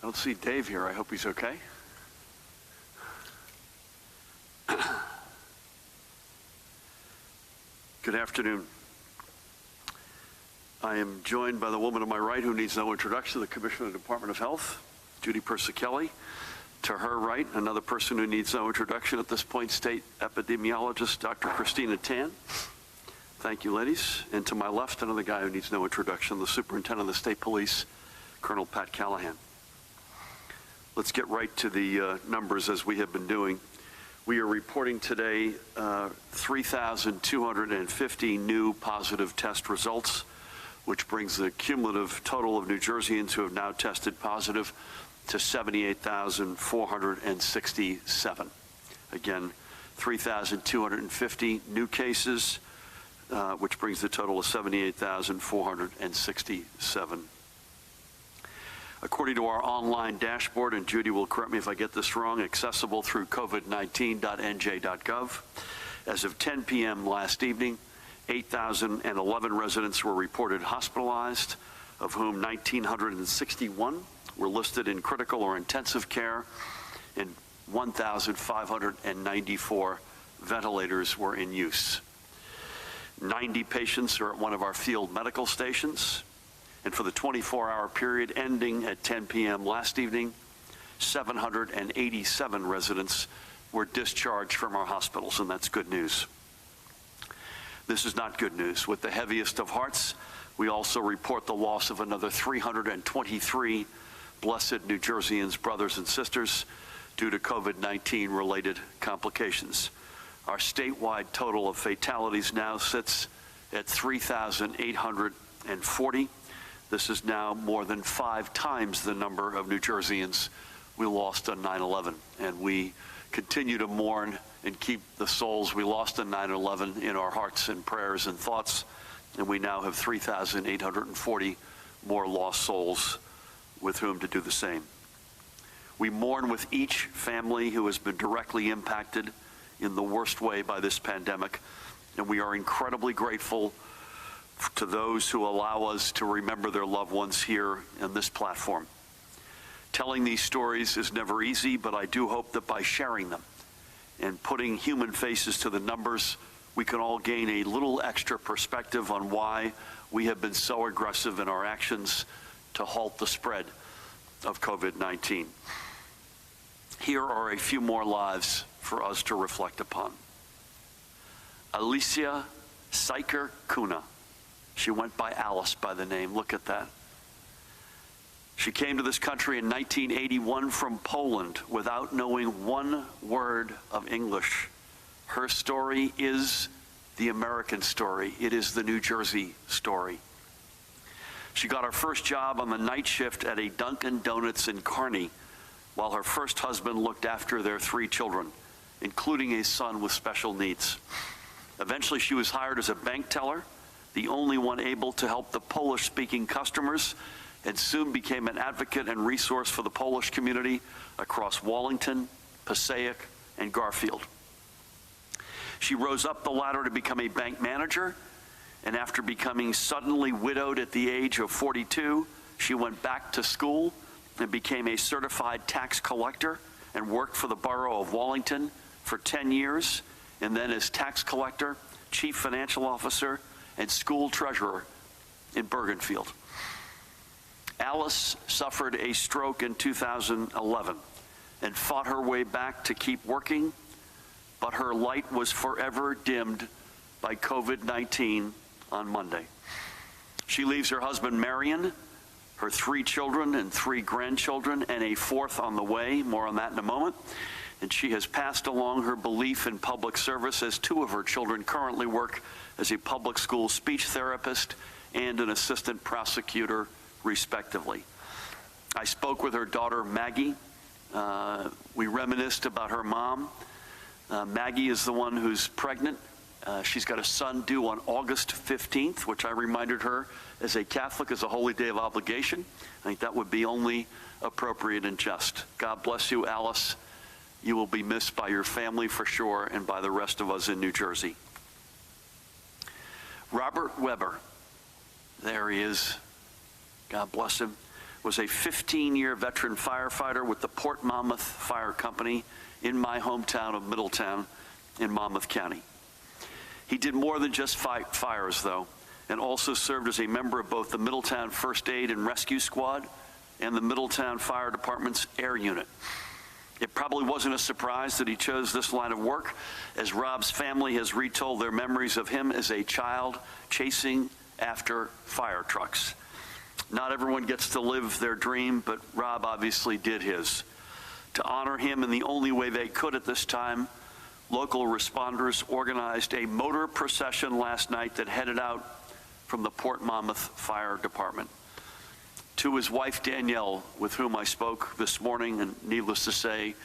I don't see Dave here. I hope he's okay. Good afternoon. I am joined by the woman to my right who needs no introduction, the Commissioner of the Department of Health, Judy Persicelli. To her right, another person who needs no introduction at this point, State Epidemiologist Dr. Christina Tan. Thank you, ladies. And to my left, another guy who needs no introduction, the Superintendent of the State Police, Colonel Pat Callahan. Let's get right to the numbers as we have been doing. We are reporting today 3,250 new positive test results, which brings the cumulative total of New Jerseyans who have now tested positive to 78,467. Again, 3,250 new cases, which brings the total to 78,467. According to our online dashboard, and Judy will correct me if I get this wrong, accessible through covid19.nj.gov, as of 10 p.m. last evening, 8,011 residents were reported hospitalized, of whom 1,961 were listed in critical or intensive care, and 1,594 ventilators were in use. 90 patients are at one of our field medical stations. And for the 24-hour period ending at 10 p.m. last evening, 787 residents were discharged from our hospitals, and that's good news. This is not good news. With the heaviest of hearts, we also report the loss of another 323 blessed New Jerseyans, brothers and sisters, due to COVID-19 related complications. Our statewide total of fatalities now sits at 3,840. This is now more than 5 times the number of New Jerseyans we lost on 9/11, and we continue to mourn and keep the souls we lost on 9/11 in our hearts and prayers and thoughts, and we now have 3,840 more lost souls with whom to do the same. We mourn with each family who has been directly impacted in the worst way by this pandemic, and we are incredibly grateful to those who allow us to remember their loved ones here in this platform. Telling these stories is never easy, but I do hope that by sharing them and putting human faces to the numbers, we can all gain a little extra perspective on why we have been so aggressive in our actions to halt the spread of COVID-19. Here are a few more lives for us to reflect upon. Alicia Seiker Kuna. She went by Alice by the name. Look at that. She came to this country in 1981 from Poland without knowing one word of English. Her story is the American story. It is the New Jersey story. She got her first job on the night shift at a Dunkin' Donuts in Kearney while her first husband looked after their 3 children, including a son with special needs. Eventually, she was hired as a bank teller, the only one able to help the Polish-speaking customers, and soon became an advocate and resource for the Polish community across Wallington, Passaic, and Garfield. She rose up the ladder to become a bank manager, and after becoming suddenly widowed at the age of 42, she went back to school and became a certified tax collector and worked for the borough of Wallington for 10 years, and then as tax collector, chief financial officer, and school treasurer in Bergenfield. Alice suffered a stroke in 2011 and fought her way back to keep working, but her light was forever dimmed by COVID-19 on Monday. She leaves her husband, Marion, her 3 children and 3 grandchildren, and a 4th on the way. More on that in a moment. And she has passed along her belief in public service as 2 of her children currently work as a public school speech therapist and an assistant prosecutor, respectively. I spoke with her daughter, Maggie. We reminisced about her mom. Maggie is the one who's pregnant. She's got a son due on August 15th, which I reminded her as a Catholic is a holy day of obligation. I think that would be only appropriate and just. God bless you, Alice. You will be missed by your family for sure and by the rest of us in New Jersey. Robert Weber, there he is. God bless him, was a 15-year veteran firefighter with the Port Monmouth Fire Company in my hometown of Middletown in Monmouth County. He did more than just fight fires, though, and also served as a member of both the Middletown First Aid and Rescue Squad and the Middletown Fire Department's Air Unit. It probably wasn't a surprise that he chose this line of work, as Rob's family has retold their memories of him as a child chasing after fire trucks. Not everyone gets to live their dream, but Rob obviously did his. To honor him in the only way they could at this time, local responders organized a motor procession last night that headed out from the Port Monmouth Fire Department. To his wife, Danielle, with whom I spoke this morning, and needless to say,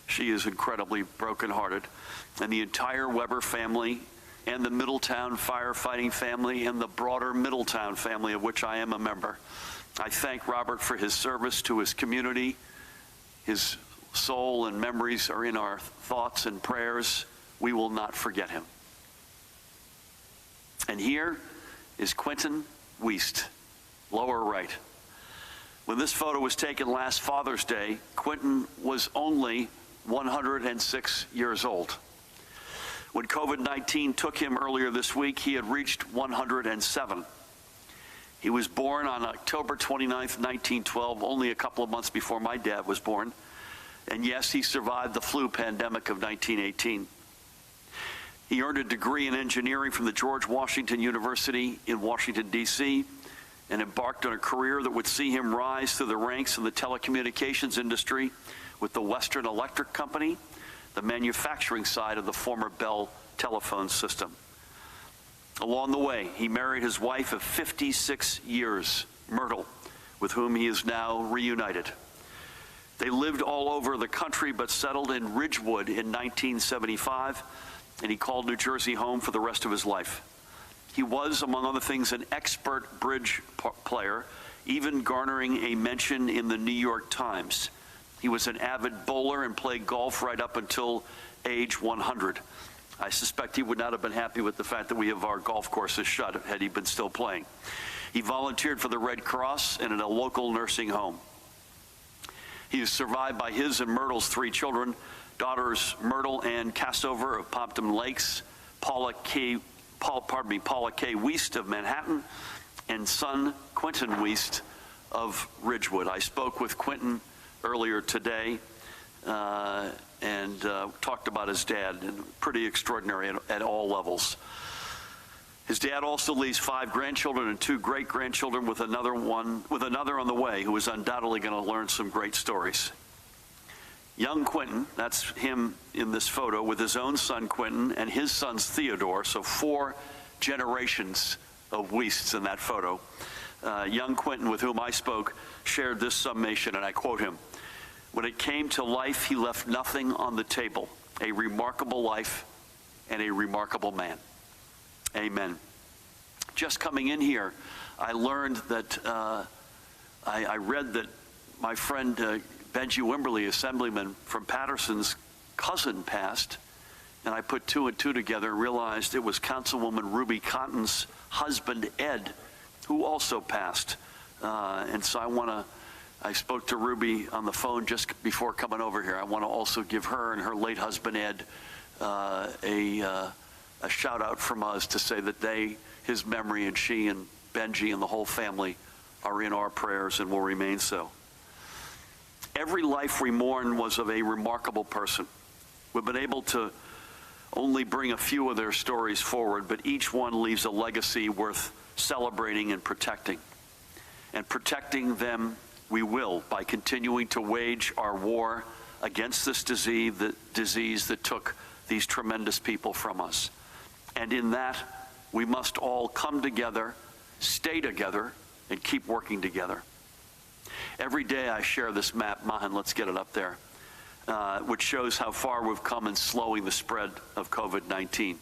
she is incredibly brokenhearted, and the entire Weber family and the Middletown firefighting family and the broader Middletown family, of which I am a member. I thank Robert for his service to his community. His soul and memories are in our thoughts and prayers. We will not forget him. And here is Quentin Wiest, lower right. When this photo was taken last Father's Day, Quentin was only 106 years old. When COVID-19 took him earlier this week, he had reached 107. He was born on October 29th, 1912, only a couple of months before my dad was born. And yes, he survived the flu pandemic of 1918. He earned a degree in engineering from the George Washington University in Washington, D.C., and embarked on a career that would see him rise through the ranks in the telecommunications industry with the Western Electric Company, the manufacturing side of the former Bell telephone system. Along the way, he married his wife of 56 years, Myrtle, with whom he is now reunited. They lived all over the country but settled in Ridgewood in 1975, and he called New Jersey home for the rest of his life. He was, among other things, an expert bridge player, even garnering a mention in the New York Times. He was an avid bowler and played golf right up until age 100. I suspect he would not have been happy with the fact that we have our golf courses shut had he been still playing. He volunteered for the Red Cross and in a local nursing home. He is survived by his and Myrtle's 3 children, daughters Myrtle Ann Castover of Pompton Lakes, Paula K. Wiest of Manhattan, and son Quentin Wiest of Ridgewood. I spoke with Quentin earlier today and talked about his dad, and pretty extraordinary at all levels. His dad also leaves 5 grandchildren and 2 great-grandchildren, with another on the way who is undoubtedly going to learn some great stories. Young Quentin, that's him in this photo, with his own son Quentin and his sons Theodore, so 4 generations of Wiests in that photo. Young Quentin, with whom I spoke, shared this summation, and I quote him: "When it came to life, he left nothing on the table. A remarkable life and a remarkable man." Amen. Just coming in here, I learned that, I read that my friend Benji Wimberly, assemblyman from Patterson's cousin, passed, and I put 2 and 2 together and realized it was Councilwoman Ruby Cotton's husband, Ed, who also passed. And so I spoke to Ruby on the phone just before coming over here. I want to also give her and her late husband, Ed, a shout out from us to say that his memory, and she and Benji and the whole family are in our prayers and will remain so. Every life we mourn was of a remarkable person. We've been able to only bring a few of their stories forward, but each one leaves a legacy worth celebrating and protecting. And protecting them we will by continuing to wage our war against this disease that took these tremendous people from us. And in that, we must all come together, stay together, and keep working together. Every day I share this map, Mahan, let's get it up there, which shows how far we've come in slowing the spread of COVID-19.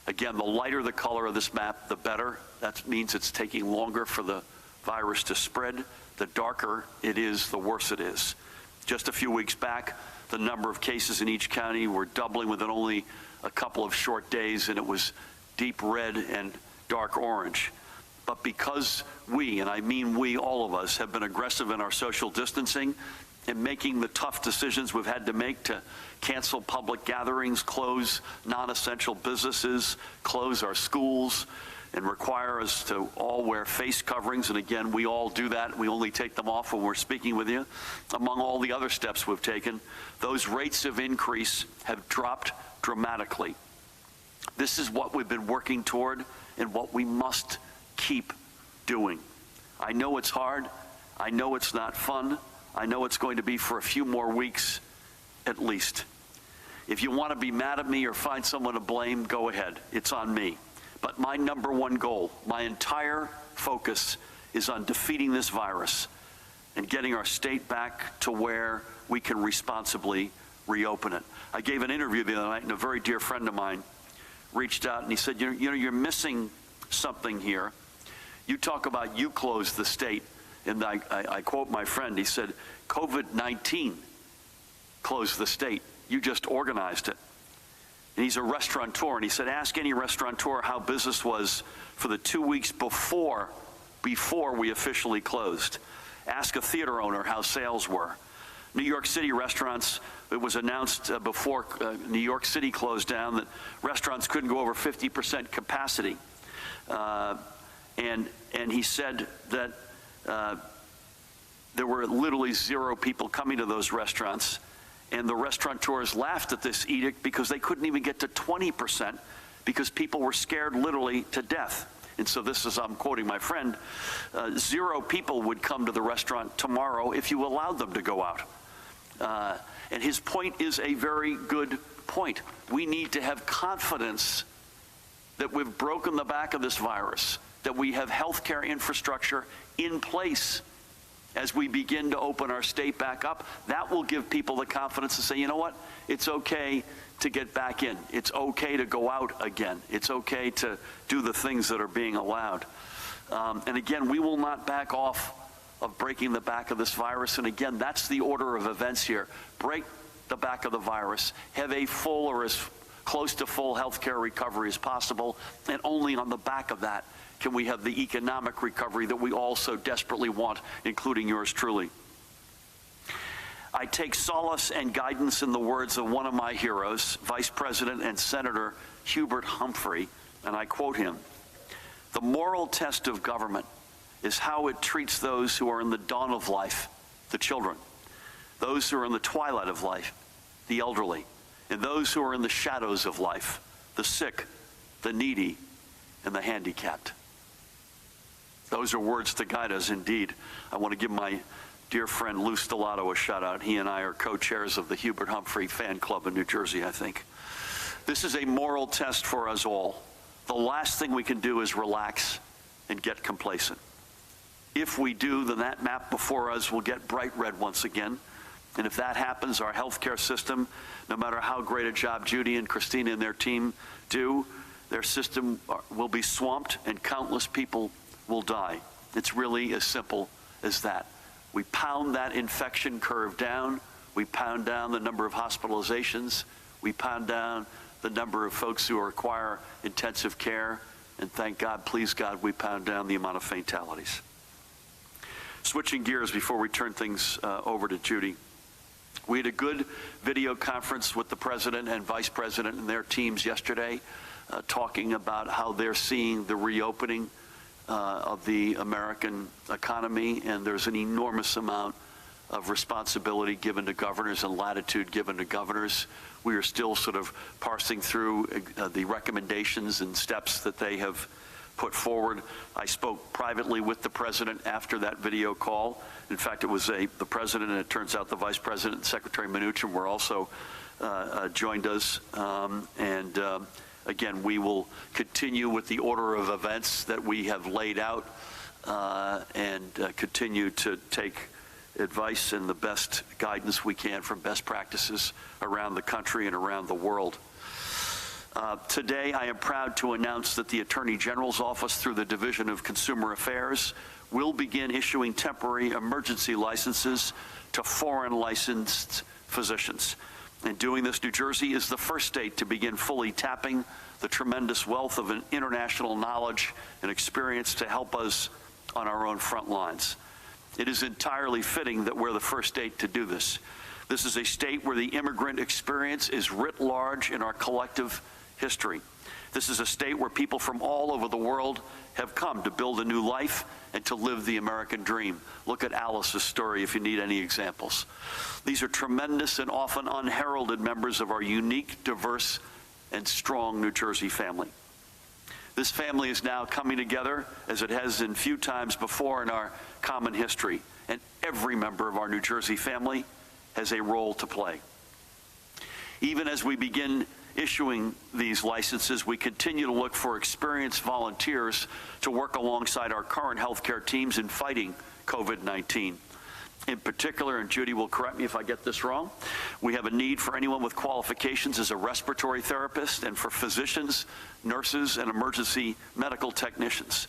Again, the lighter the color of this map, the better. That means it's taking longer for the virus to spread. The darker it is, the worse it is. Just a few weeks back, the number of cases in each county were doubling within only a couple of short days, and it was deep red and dark orange. But because we, and I mean we, all of us, have been aggressive in our social distancing and making the tough decisions we've had to make to cancel public gatherings, close non-essential businesses, close our schools, and require us to all wear face coverings. And again, we all do that. We only take them off when we're speaking with you. Among all the other steps we've taken, those rates of increase have dropped dramatically. This is what we've been working toward and what we must keep doing. I know it's hard. I know it's not fun. I know it's going to be for a few more weeks at least. If you want to be mad at me or find someone to blame, go ahead. It's on me. But my number one goal, my entire focus, is on defeating this virus and getting our state back to where we can responsibly reopen it. I gave an interview the other night, and a very dear friend of mine reached out and he said, you know, you're missing something here. You talk about you closed the state, and I quote my friend, he said, COVID-19 closed the state. You just organized it. And he's a restaurateur, and he said, ask any restaurateur how business was for the 2 weeks before we officially closed. Ask a theater owner how sales were. New York City restaurants, it was announced before New York City closed down that restaurants couldn't go over 50% capacity. And he said that there were literally zero people coming to those restaurants. And the restaurateurs laughed at this edict because they couldn't even get to 20% because people were scared literally to death. And so this is, I'm quoting my friend, 0 people would come to the restaurant tomorrow if you allowed them to go out. And his point is a very good point. We need to have confidence that we've broken the back of this virus, that we have healthcare infrastructure in place as we begin to open our state back up. That will give people the confidence to say, you know what, it's okay to get back in. It's okay to go out again. It's okay to do the things that are being allowed. And again, we will not back off of breaking the back of this virus. And again, that's the order of events here. Break the back of the virus, have a full or as close to full healthcare recovery as possible, and only on the back of that can we have the economic recovery that we all so desperately want, including yours truly. I take solace and guidance in the words of one of my heroes, Vice President and Senator Hubert Humphrey, and I quote him, "The moral test of government is how it treats those who are in the dawn of life, the children, those who are in the twilight of life, the elderly, and those who are in the shadows of life, the sick, the needy, and the handicapped." Those are words to guide us indeed. I want to give my dear friend Lou Stellato a shout out. He and I are co-chairs of the Hubert Humphrey fan club in New Jersey, I think. This is a moral test for us all. The last thing we can do is relax and get complacent. If we do, then that map before us will get bright red once again. And if that happens, our healthcare system, no matter how great a job Judy and Christina and their team do, their system will be swamped and countless people will die. It's really as simple as that. We pound that infection curve down. We pound down the number of hospitalizations. We pound down the number of folks who require intensive care. And thank God, please God, we pound down the amount of fatalities. Switching gears before we turn things over to Judy. We had a good video conference with the President and Vice President and their teams yesterday, talking about how they're seeing the reopening of the American economy, and there's an enormous amount of responsibility given to governors and latitude given to governors. We are still sort of parsing through the recommendations and steps that they have put forward. I spoke privately with the President after that video call. In fact, it was the President, and it turns out the Vice President and Secretary Mnuchin were also joined us. Again, we will continue with the order of events that we have laid out and continue to take advice and the best guidance we can from best practices around the country and around the world. Today, I am proud to announce that the Attorney General's Office, through the Division of Consumer Affairs, will begin issuing temporary emergency licenses to foreign licensed physicians. In doing this, New Jersey is the first state to begin fully tapping the tremendous wealth of an international knowledge and experience to help us on our own front lines. It is entirely fitting that we're the first state to do this. This is a state where the immigrant experience is writ large in our collective history. This is a state where people from all over the world have come to build a new life and to live the American dream. Look at Alice's story if you need any examples. These are tremendous and often unheralded members of our unique, diverse, and strong New Jersey family. This family is now coming together as it has in few times before in our common history, and every member of our New Jersey family has a role to play. Even as we begin issuing these licenses, we continue to look for experienced volunteers to work alongside our current healthcare teams in fighting COVID-19. In particular, and Judy will correct me if I get this wrong, we have a need for anyone with qualifications as a respiratory therapist and for physicians, nurses, and emergency medical technicians.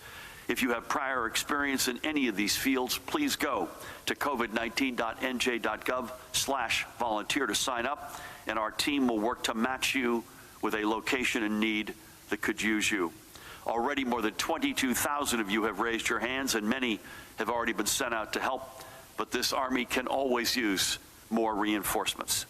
If you have prior experience in any of these fields, please go to covid19.nj.gov/volunteer to sign up, and our team will work to match you with a location in need that could use you. Already more than 22,000 of you have raised your hands, and many have already been sent out to help, but this Army can always use more reinforcements.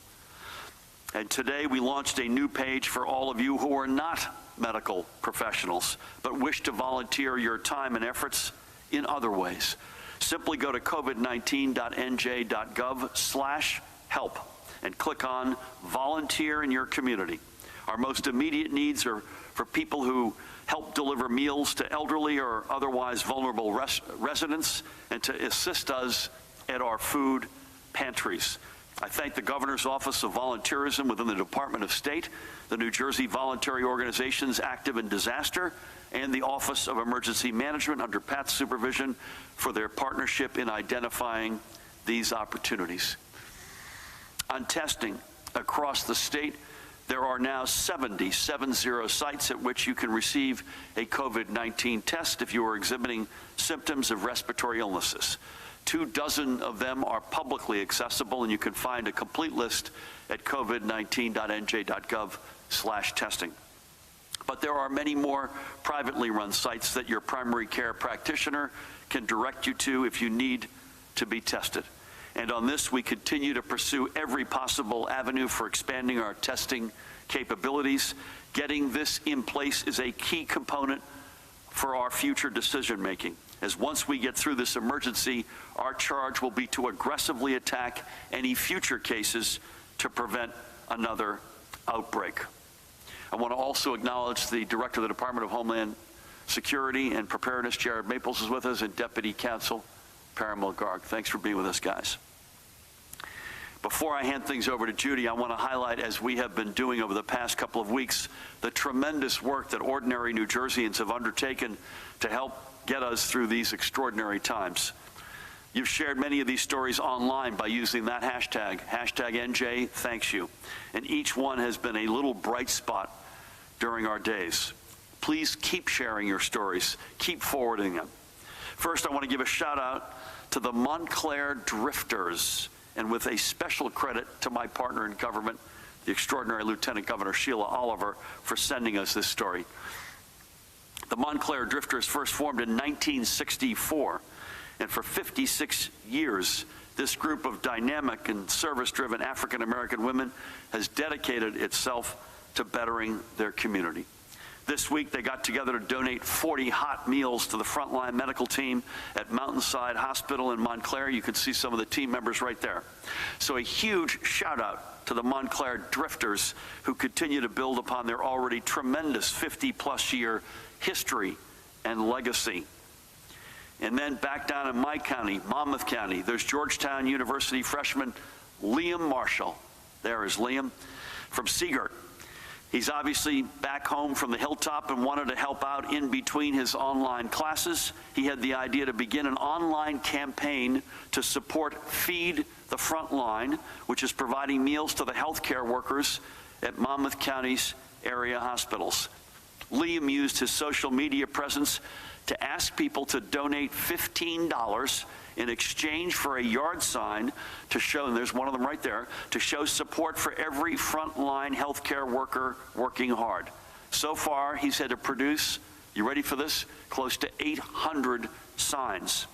And today we launched a new page for all of you who are not medical professionals, but wish to volunteer your time and efforts in other ways. Simply go to covid19.nj.gov/help and click on Volunteer in Your Community. Our most immediate needs are for people who help deliver meals to elderly or otherwise vulnerable residents and to assist us at our food pantries. I thank the Governor's Office of Volunteerism within the Department of State, the New Jersey Voluntary Organizations Active in Disaster, and the Office of Emergency Management under Pat's supervision for their partnership in identifying these opportunities. On testing across the state, there are now 70 sites at which you can receive a COVID-19 test if you are exhibiting symptoms of respiratory illnesses. 24 of them are publicly accessible, and you can find a complete list at covid19.nj.gov/testing. But there are many more privately run sites that your primary care practitioner can direct you to if you need to be tested. And on this, we continue to pursue every possible avenue for expanding our testing capabilities. Getting this in place is a key component for our future decision-making, as once we get through this emergency, our charge will be to aggressively attack any future cases to prevent another outbreak. I want to also acknowledge the Director of the Department of Homeland Security and Preparedness, Jared Maples, is with us, and Deputy Counsel Paramil Garg. Thanks for being with us, guys. Before I hand things over to Judy, I want to highlight, as we have been doing over the past couple of weeks, the tremendous work that ordinary New Jerseyans have undertaken to help get us through these extraordinary times. You've shared many of these stories online by using that hashtag #NJThanksYou, and each one has been a little bright spot during our days. Please keep sharing your stories, keep forwarding them. First, I want to give a shout out to the Montclair Drifters, and with a special credit to my partner in government, the extraordinary Lieutenant Governor Sheila Oliver, for sending us this story. The Montclair Drifters first formed in 1964, and for 56 years, this group of dynamic and service-driven African-American women has dedicated itself to bettering their community. This week, they got together to donate 40 hot meals to the frontline medical team at Mountainside Hospital in Montclair. You can see some of the team members right there. So a huge shout-out to the Montclair Drifters, who continue to build upon their already tremendous 50-plus year history and legacy. And then back down in my county, Monmouth County, there's Georgetown University freshman Liam Marshall. There is Liam from Seagirt. He's obviously back home from the hilltop and wanted to help out in between his online classes. He had the idea to begin an online campaign to support Feed the Frontline, which is providing meals to the healthcare workers at Monmouth County's area hospitals. Liam used his social media presence to ask people to donate $15 in exchange for a yard sign to show, and there's one of them right there, to show support for every frontline healthcare worker working hard. So far, he's had to produce, you ready for this, close to 800 signs.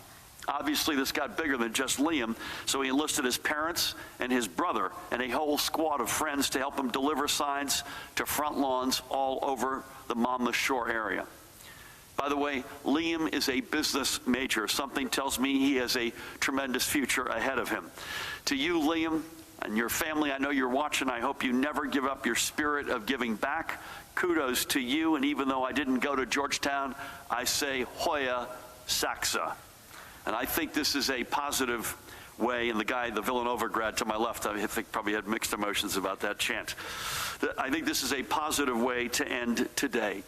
Obviously, this got bigger than just Liam, so he enlisted his parents and his brother and a whole squad of friends to help him deliver signs to front lawns all over the Monmouth Shore area. By the way, Liam is a business major. Something tells me he has a tremendous future ahead of him. To you, Liam, and your family, I know you're watching. I hope you never give up your spirit of giving back. Kudos to you, and even though I didn't go to Georgetown, I say Hoya Saxa. And I think this is a positive way, and the guy, the Villanova grad to my left, I think probably had mixed emotions about that chant. I think this is a positive way to end today.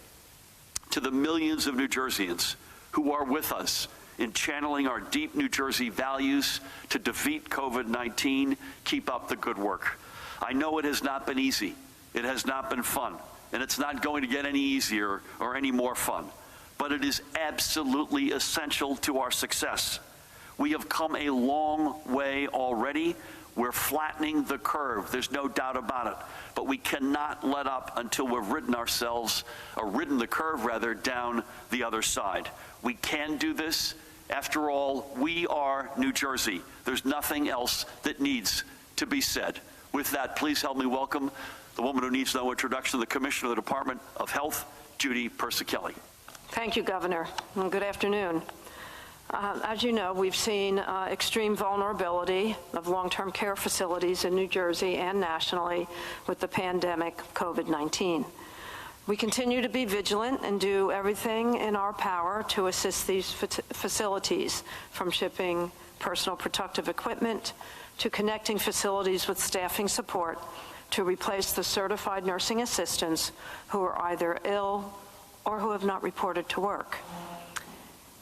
To the millions of New Jerseyans who are with us in channeling our deep New Jersey values to defeat COVID-19, keep up the good work. I know it has not been easy. It has not been fun. And it's not going to get any easier or any more fun. But it is absolutely essential to our success. We have come a long way already. We're flattening the curve. There's no doubt about it. But we cannot let up until we've ridden the curve rather, down the other side. We can do this. After all, we are New Jersey. There's nothing else that needs to be said. With that, please help me welcome the woman who needs no introduction, the Commissioner of the Department of Health, Judy Persichilli. Thank you, Governor, and good afternoon. As you know, we've seen extreme vulnerability of long-term care facilities in New Jersey and nationally with the pandemic of COVID-19. We continue to be vigilant and do everything in our power to assist these facilities, from shipping personal protective equipment to connecting facilities with staffing support to replace the certified nursing assistants who are either ill or who have not reported to work.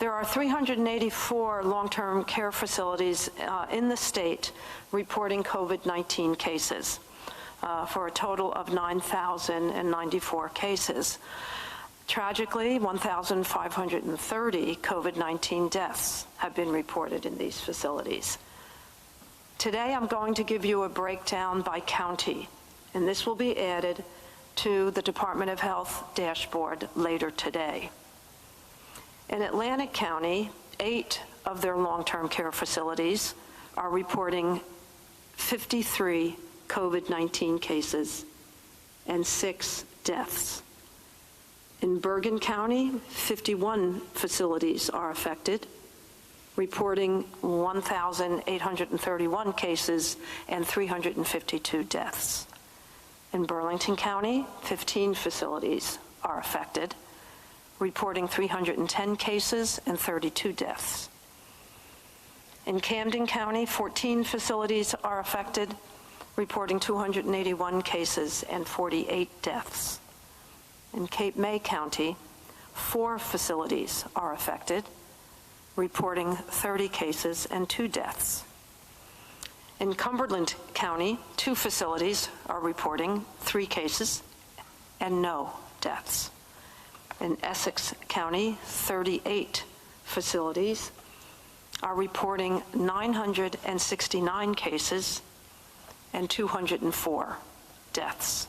There are 384 long-term care facilities in the state reporting COVID-19 cases, for a total of 9,094 cases. Tragically, 1,530 COVID-19 deaths have been reported in these facilities. Today, I'm going to give you a breakdown by county, and this will be added to the Department of Health dashboard later today. In Atlantic County, 8 of their long-term care facilities are reporting 53 COVID-19 cases and 6 deaths. In Bergen County, 51 facilities are affected, reporting 1,831 cases and 352 deaths. In Burlington County, 15 facilities are affected, reporting 310 cases and 32 deaths. In Camden County, 14 facilities are affected, reporting 281 cases and 48 deaths. In Cape May County, 4 facilities are affected, reporting 30 cases and 2 deaths. In Cumberland County, 2 facilities are reporting 3 cases and no deaths. In Essex County, 38 facilities are reporting 969 cases and 204 deaths.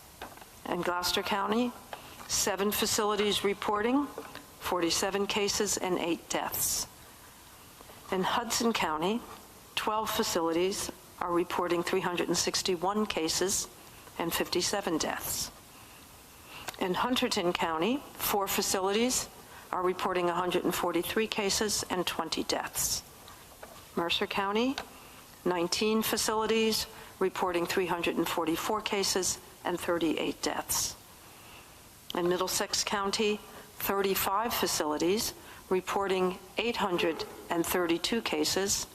In Gloucester County, 7 facilities reporting 47 cases and 8 deaths. In Hudson County, 12 facilities are reporting 361 cases and 57 deaths. In Hunterdon County, 4 facilities are reporting 143 cases and 20 deaths. Mercer County, 19 facilities reporting 344 cases and 38 deaths. In Middlesex County, 35 facilities reporting 832 cases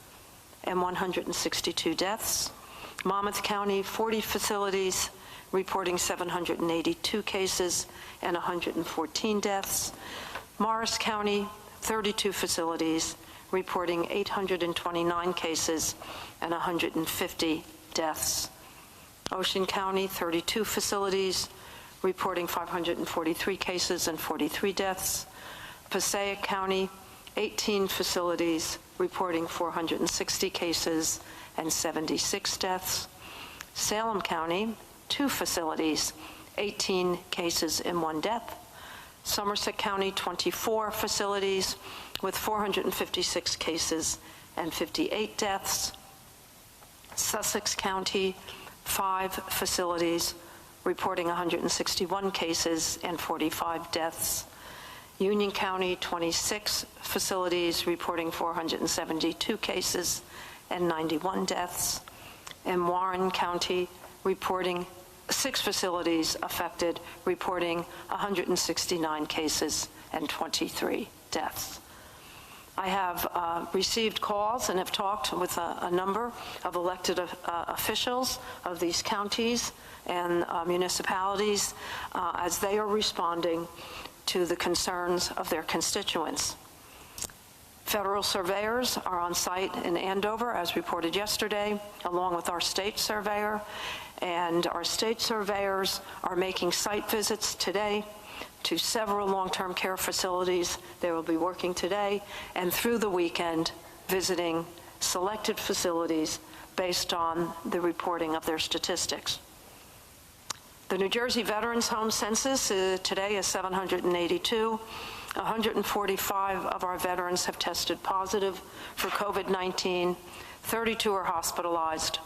and 162 deaths. Monmouth County, 40 facilities reporting 782 cases and 114 deaths. Morris County, 32 facilities reporting 829 cases and 150 deaths. Ocean County, 32 facilities reporting 543 cases and 43 deaths. Passaic County, 18 facilities, reporting 460 cases and 76 deaths. Salem County, 2 facilities, 18 cases and 1 death. Somerset County, 24 facilities with 456 cases and 58 deaths. Sussex County, 5 facilities, reporting 161 cases and 45 deaths. Union County, 26 facilities, reporting 472 cases and 91 deaths. And Warren County, reporting 6 facilities affected, reporting 169 cases and 23 deaths. I have received calls and have talked with a number of elected officials of these counties and municipalities as they are responding to the concerns of their constituents. Federal surveyors are on site in Andover, as reported yesterday, along with our state surveyor, and our state surveyors are making site visits today to several long-term care facilities. They will be working today and through the weekend, visiting selected facilities based on the reporting of their statistics. The New Jersey Veterans Home Census today is 782. 145 of our veterans have tested positive for COVID-19. 32 are hospitalized.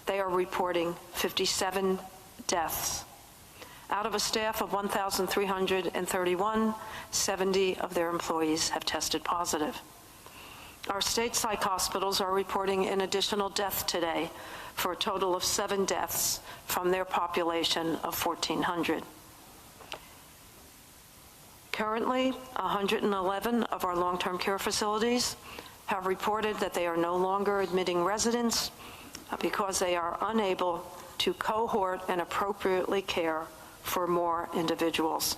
They are reporting 57 deaths. Out of a staff of 1,331, 70 of their employees have tested positive. Our state psych hospitals are reporting an additional death today for a total of 7 deaths from their population of 1,400. Currently, 111 of our long-term care facilities have reported that they are no longer admitting residents because they are unable to cohort and appropriately care for more individuals.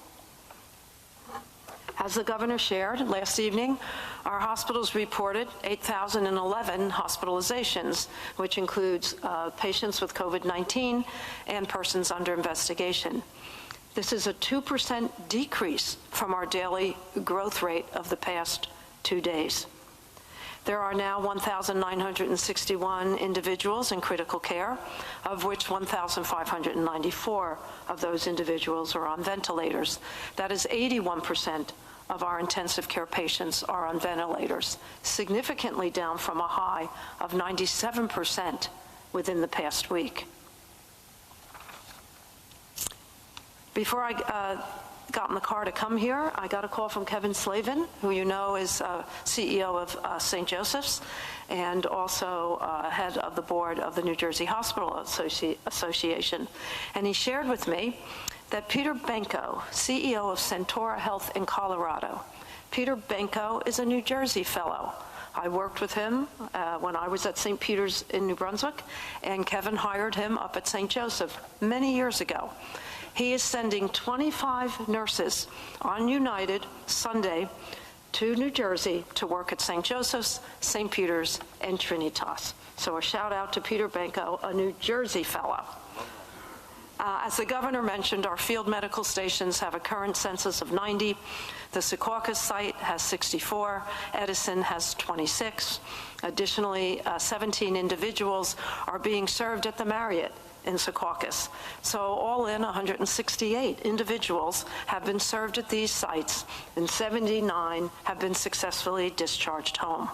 As the governor shared last evening, our hospitals reported 8,011 hospitalizations, which includes patients with COVID-19 and persons under investigation. This is a 2% decrease from our daily growth rate of the past 2 days. There are now 1,961 individuals in critical care, of which 1,594 of those individuals are on ventilators. That is 81% of our intensive care patients are on ventilators, significantly down from a high of 97% within the past week. Before I got in the car to come here, I got a call from Kevin Slavin, who you know is CEO of St. Joseph's and also head of the board of the New Jersey Hospital Association. And he shared with me that Peter Benko, CEO of Centura Health in Colorado, Peter Benko is a New Jersey fellow. I worked with him when I was at St. Peter's in New Brunswick, and Kevin hired him up at St. Joseph many years ago. He is sending 25 nurses on United Sunday to New Jersey to work at St. Joseph's, St. Peter's, and Trinitas. So a shout out to Peter Benko, a New Jersey fellow. As the governor mentioned, our field medical stations have a current census of 90. The Secaucus site has 64. Edison has 26. Additionally, 17 individuals are being served at the Marriott in Secaucus. So all in, 168 individuals have been served at these sites, and 79 have been successfully discharged home.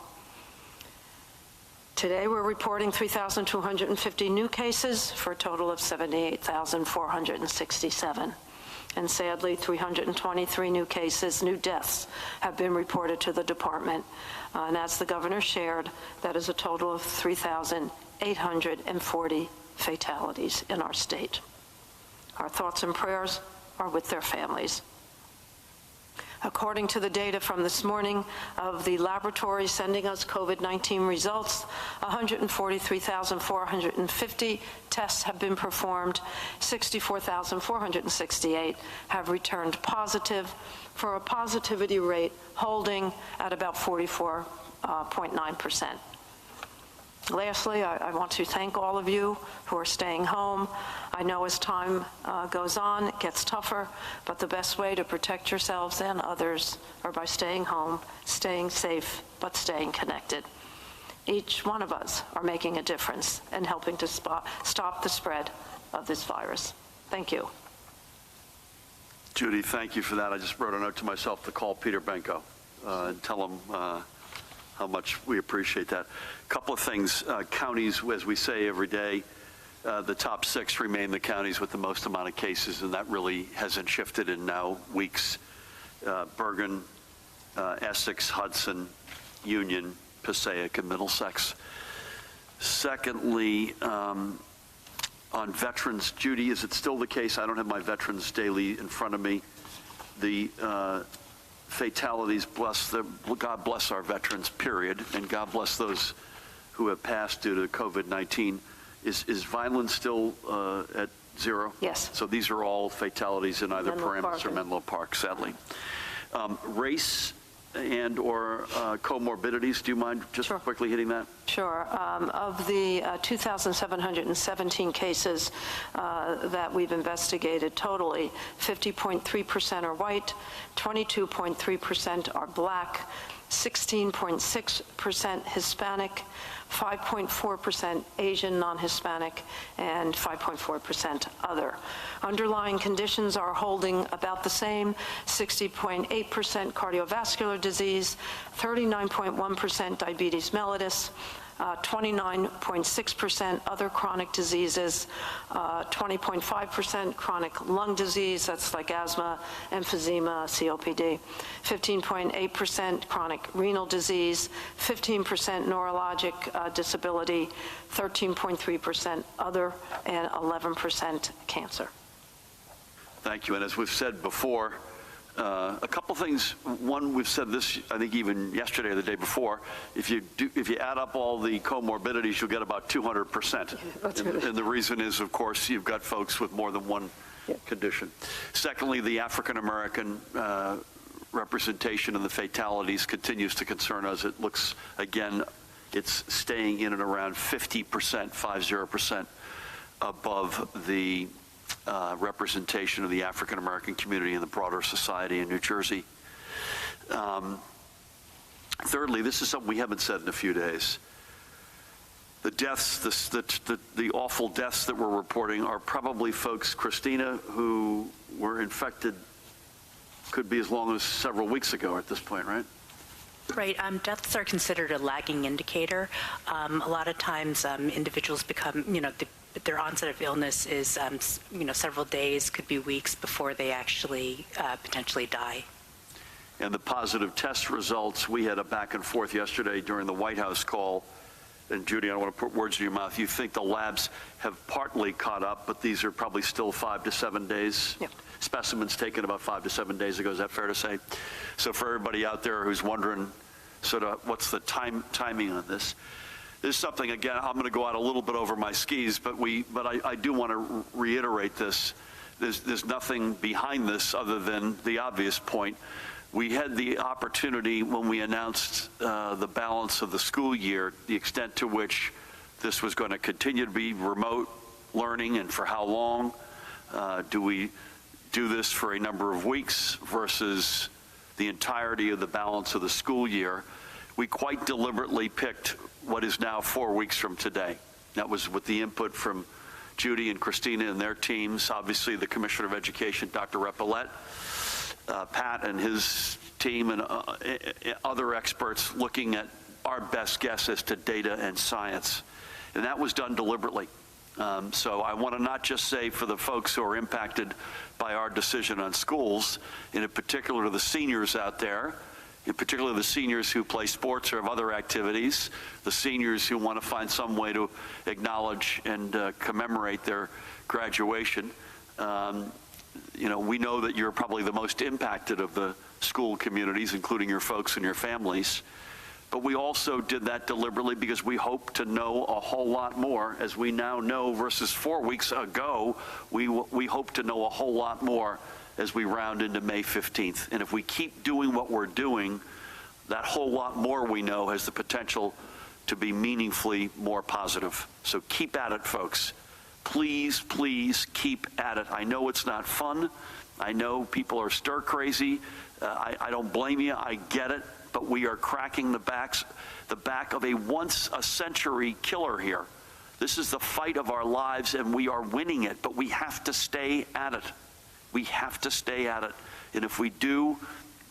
Today, we're reporting 3,250 new cases for a total of 78,467. And sadly, 323 new cases, new deaths, have been reported to the department. And as the governor shared, that is a total of 3,840 fatalities in our state. Our thoughts and prayers are with their families. According to the data from this morning of the laboratory sending us COVID-19 results, 143,450 tests have been performed, 64,468 have returned positive, for a positivity rate holding at about 44.9%. Lastly, I want to thank all of you who are staying home. I know as time goes on, it gets tougher, but the best way to protect yourselves and others are by staying home, staying safe, but staying connected. Each one of us are making a difference in helping to stop the spread of this virus. Thank you. Judy, thank you for that. I just wrote a note to myself to call Peter Benko and tell him how much we appreciate that. A couple of things. Counties, as we say every day, the top 6 remain the counties with the most amount of cases, and that really hasn't shifted in now weeks. Bergen, Essex, Hudson, Union, Passaic, and Middlesex. Secondly, on veterans, Judy, is it still the case? I don't have my veterans daily in front of me. The fatalities, God bless our veterans, period, and God bless those who have passed due to COVID-19. Is violence still at 0? Yes. So these are all fatalities in either Menlo Paramus or Menlo Park, sadly. Race and or comorbidities, do you mind just Sure. quickly hitting that? Sure. Of the 2,717 cases that we've investigated totally, 50.3% are white, 22.3% are black, 16.6% Hispanic, 5.4% Asian non-Hispanic, and 5.4% other. Underlying conditions are holding about the same: 60.8% cardiovascular disease, 39.1% diabetes mellitus, 29.6% other chronic diseases, 20.5% chronic lung disease, that's like asthma, emphysema, COPD, 15.8% chronic renal disease, 15% neurologic disability, 13.3% other, and 11% cancer. Thank you. And as we've said before, a couple things. One, we've said this, I think even yesterday or the day before, if you add up all the comorbidities, you'll get about 200%. And the reason is, of course, you've got folks with more than one condition. Secondly, the African-American representation of the fatalities continues to concern us. It looks, again, it's staying in and around 50%, 50% above the representation of the African-American community in the broader society in New Jersey. Thirdly, this is something we haven't said in a few days. The deaths, the awful deaths that we're reporting are probably folks, Christina, who were infected, could be as long as several weeks ago at this point, right? Right. Deaths are considered a lagging indicator. A lot of times individuals become, their onset of illness is, several days, could be weeks before they actually potentially die. And the positive test results, we had a back and forth yesterday during the White House call. And Judy, I don't want to put words in your mouth. You think the labs have partly caught up, but these are probably still 5 to 7 days. Yep. Specimens taken about 5 to 7 days ago. Is that fair to say? So for everybody out there who's wondering sort of what's the timing on this, there's something, again, I'm going to go out a little bit over my skis, but I do want to reiterate this. There's nothing behind this other than the obvious point. We had the opportunity when we announced the balance of the school year, the extent to which this was going to continue to be remote learning and for how long. Do we do this for a number of weeks versus the entirety of the balance of the school year? We quite deliberately picked what is now 4 weeks from today. That was with the input from Judy and Christina and their teams, obviously the Commissioner of Education, Dr. Repillette, Pat and his team, and other experts looking at our best guess as to data and science. And that was done deliberately. So I want to not just say for the folks who are impacted by our decision on schools, and in particular the seniors out there, in particular the seniors who play sports or have other activities, the seniors who want to find some way to acknowledge and commemorate their graduation. We know that you're probably the most impacted of the school communities, including your folks and your families. But we also did that deliberately because we hope to know a whole lot more, as we now know versus 4 weeks ago. We hope to know a whole lot more as we round into May 15th. And if we keep doing what we're doing, that whole lot more we know has the potential to be meaningfully more positive. So keep at it, folks. Please, please keep at it. I know it's not fun. I know people are stir crazy. I don't blame you. I get it. But we are cracking the back of a once-a-century killer here. This is the fight of our lives, and we are winning it. But we have to stay at it. We have to stay at it. And if we do,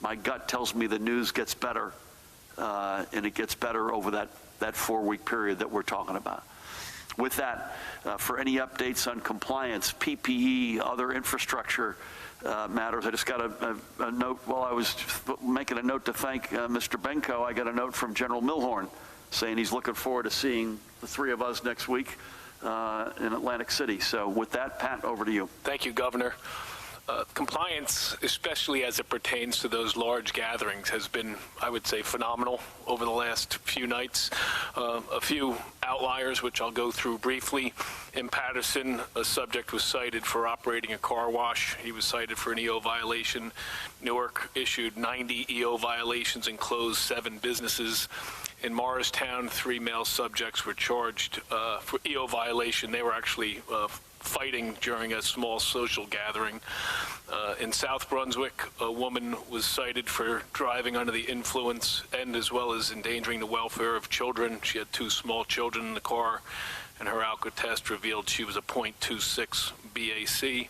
my gut tells me the news gets better, and it gets better over that 4-week period that we're talking about. With that, for any updates on compliance, PPE, other infrastructure matters, I just got a note while I was making a note to thank Mr. Benko. I got a note from General Milhorn saying he's looking forward to seeing the three of us next week in Atlantic City. So with that, Pat, over to you. Thank you, Governor. Compliance, especially as it pertains to those large gatherings, has been, I would say, phenomenal over the last few nights. A few outliers, which I'll go through briefly. In Patterson, a subject was cited for operating a car wash. He was cited for an EO violation. Newark issued 90 EO violations and closed 7 businesses. In Morristown, 3 male subjects were charged for EO violation. They were actually fighting during a small social gathering. In South Brunswick, a woman was cited for driving under the influence and as well as endangering the welfare of children. She had 2 small children in the car, and her alcohol test revealed she was a .26 BAC.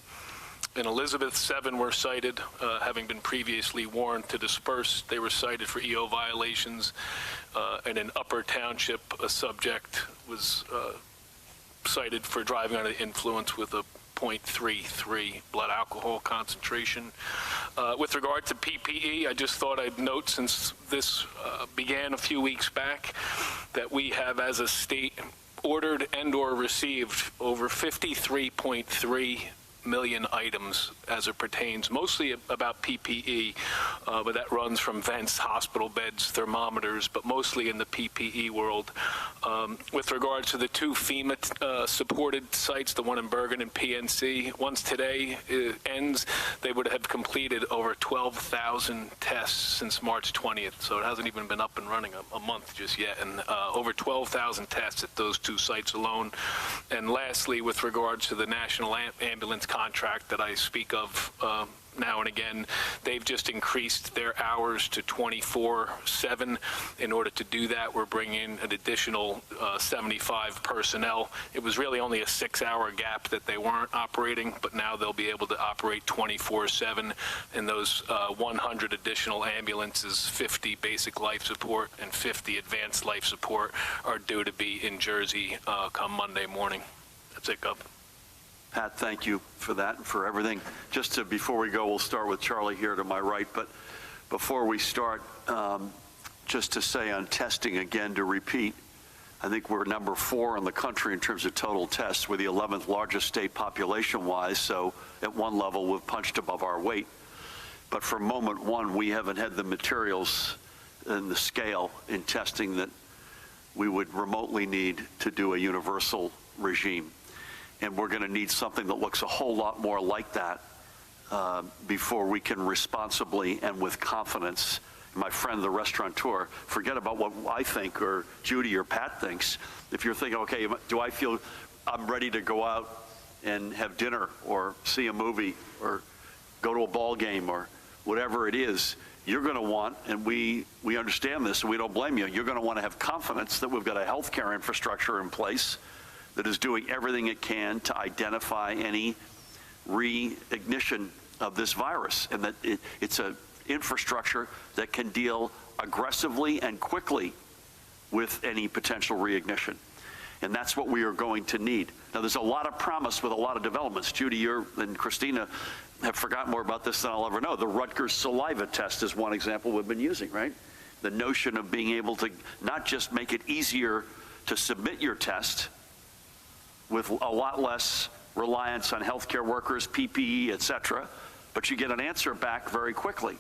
In Elizabeth, 7 were cited, having been previously warned to disperse. They were cited for EO violations. And in Upper Township, a subject was cited for driving under the influence with a .33 blood alcohol concentration. With regard to PPE, I just thought I'd note, since this began a few weeks back, that we have, as a state, ordered and or received over 53.3 million items as it pertains, mostly about PPE, but that runs from vents, hospital beds, thermometers, but mostly in the PPE world. With regards to the 2 FEMA supported sites, the one in Bergen and PNC, once today ends, they would have completed over 12,000 tests since March 20th. So it hasn't even been up and running a month just yet, and over 12,000 tests at those 2 sites alone. And lastly, with regards to the National Ambulance contract that I speak of now and again, they've just increased their hours to 24/7. In order to do that, we're bringing in an additional 75 personnel. It was really only a 6-hour gap that they weren't operating, but now they'll be able to operate 24/7. And those 100 additional ambulances, 50 basic life support and 50 advanced life support, are due to be in Jersey come Monday morning. That's it, Gov. Pat, thank you for that and for everything. Just to, before we go, we'll start with Charlie here to my right. But before we start, just to say on testing again, to repeat, I think we're number 4 in the country in terms of total tests. We're the 11th largest state population-wise, so at one level we've punched above our weight. But for moment one, we haven't had the materials and the scale in testing that we would remotely need to do a universal regime. And we're going to need something that looks a whole lot more like that before we can responsibly and with confidence. My friend, the restaurateur, forget about what I think or Judy or Pat thinks. If you're thinking, okay, do I feel I'm ready to go out and have dinner or see a movie or go to a ball game or whatever it is, you're going to want, and we understand this and we don't blame you, you're going to want to have confidence that we've got a healthcare infrastructure in place that is doing everything it can to identify any reignition of this virus, and that it's an infrastructure that can deal aggressively and quickly with any potential reignition. And that's what we are going to need. Now, there's a lot of promise with a lot of developments. Judy, you and Christina have forgotten more about this than I'll ever know. The Rutgers saliva test is one example we've been using, right? The notion of being able to not just make it easier to submit your test with a lot less reliance on healthcare workers, PPE, et cetera, but you get an answer back very quickly.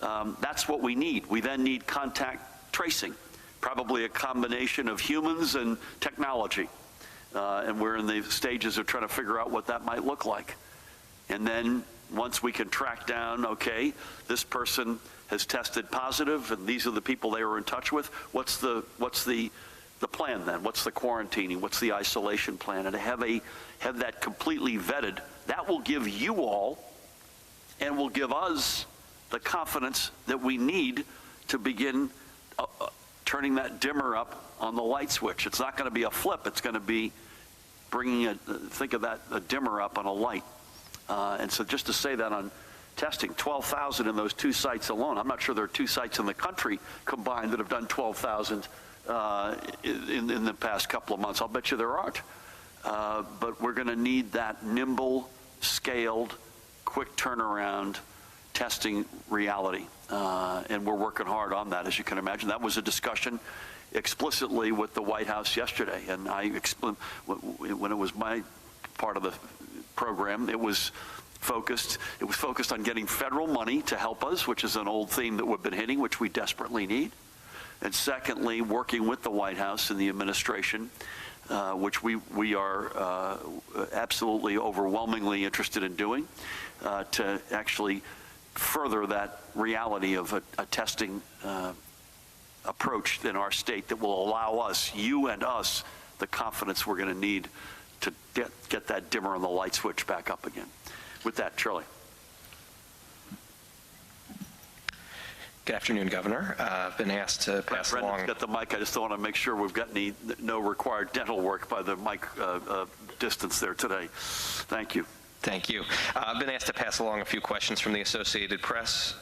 That's what we need. We then need contact tracing, probably a combination of humans and technology. And we're in the stages of trying to figure out what that might look like. And then once we can track down, okay, this person has tested positive and these are the people they were in touch with, what's the the plan then? What's the quarantining? What's the isolation plan? And have that completely vetted. That will give you all and will give us the confidence that we need to begin turning that dimmer up on the light switch. It's not going to be a flip. It's going to be bringing think of that, a dimmer up on a light. And so just to say that on testing, 12,000 in those 2 sites alone. I'm not sure there are 2 sites in the country combined that have done 12,000 in the past couple of months. I'll bet you there aren't. But we're going to need that nimble, scaled, quick turnaround testing reality. And we're working hard on that, as you can imagine. That was a discussion explicitly with the White House yesterday. And I explained, when it was my part of the program, it was focused on getting federal money to help us, which is an old theme that we've been hitting, which we desperately need. And secondly, working with the White House and the administration, which we are absolutely overwhelmingly interested in doing, to actually further that reality of a testing approach in our state that will allow us, you and us, the confidence we're going to need to get that dimmer on the light switch back up again. With that, Charlie. Good afternoon, Governor. I've been asked to pass along. Brendan's got the mic. I just don't want to make sure we've got no required dental work by the mic distance there today. Thank you. Thank you. I've been asked to pass along a few questions from the Associated Press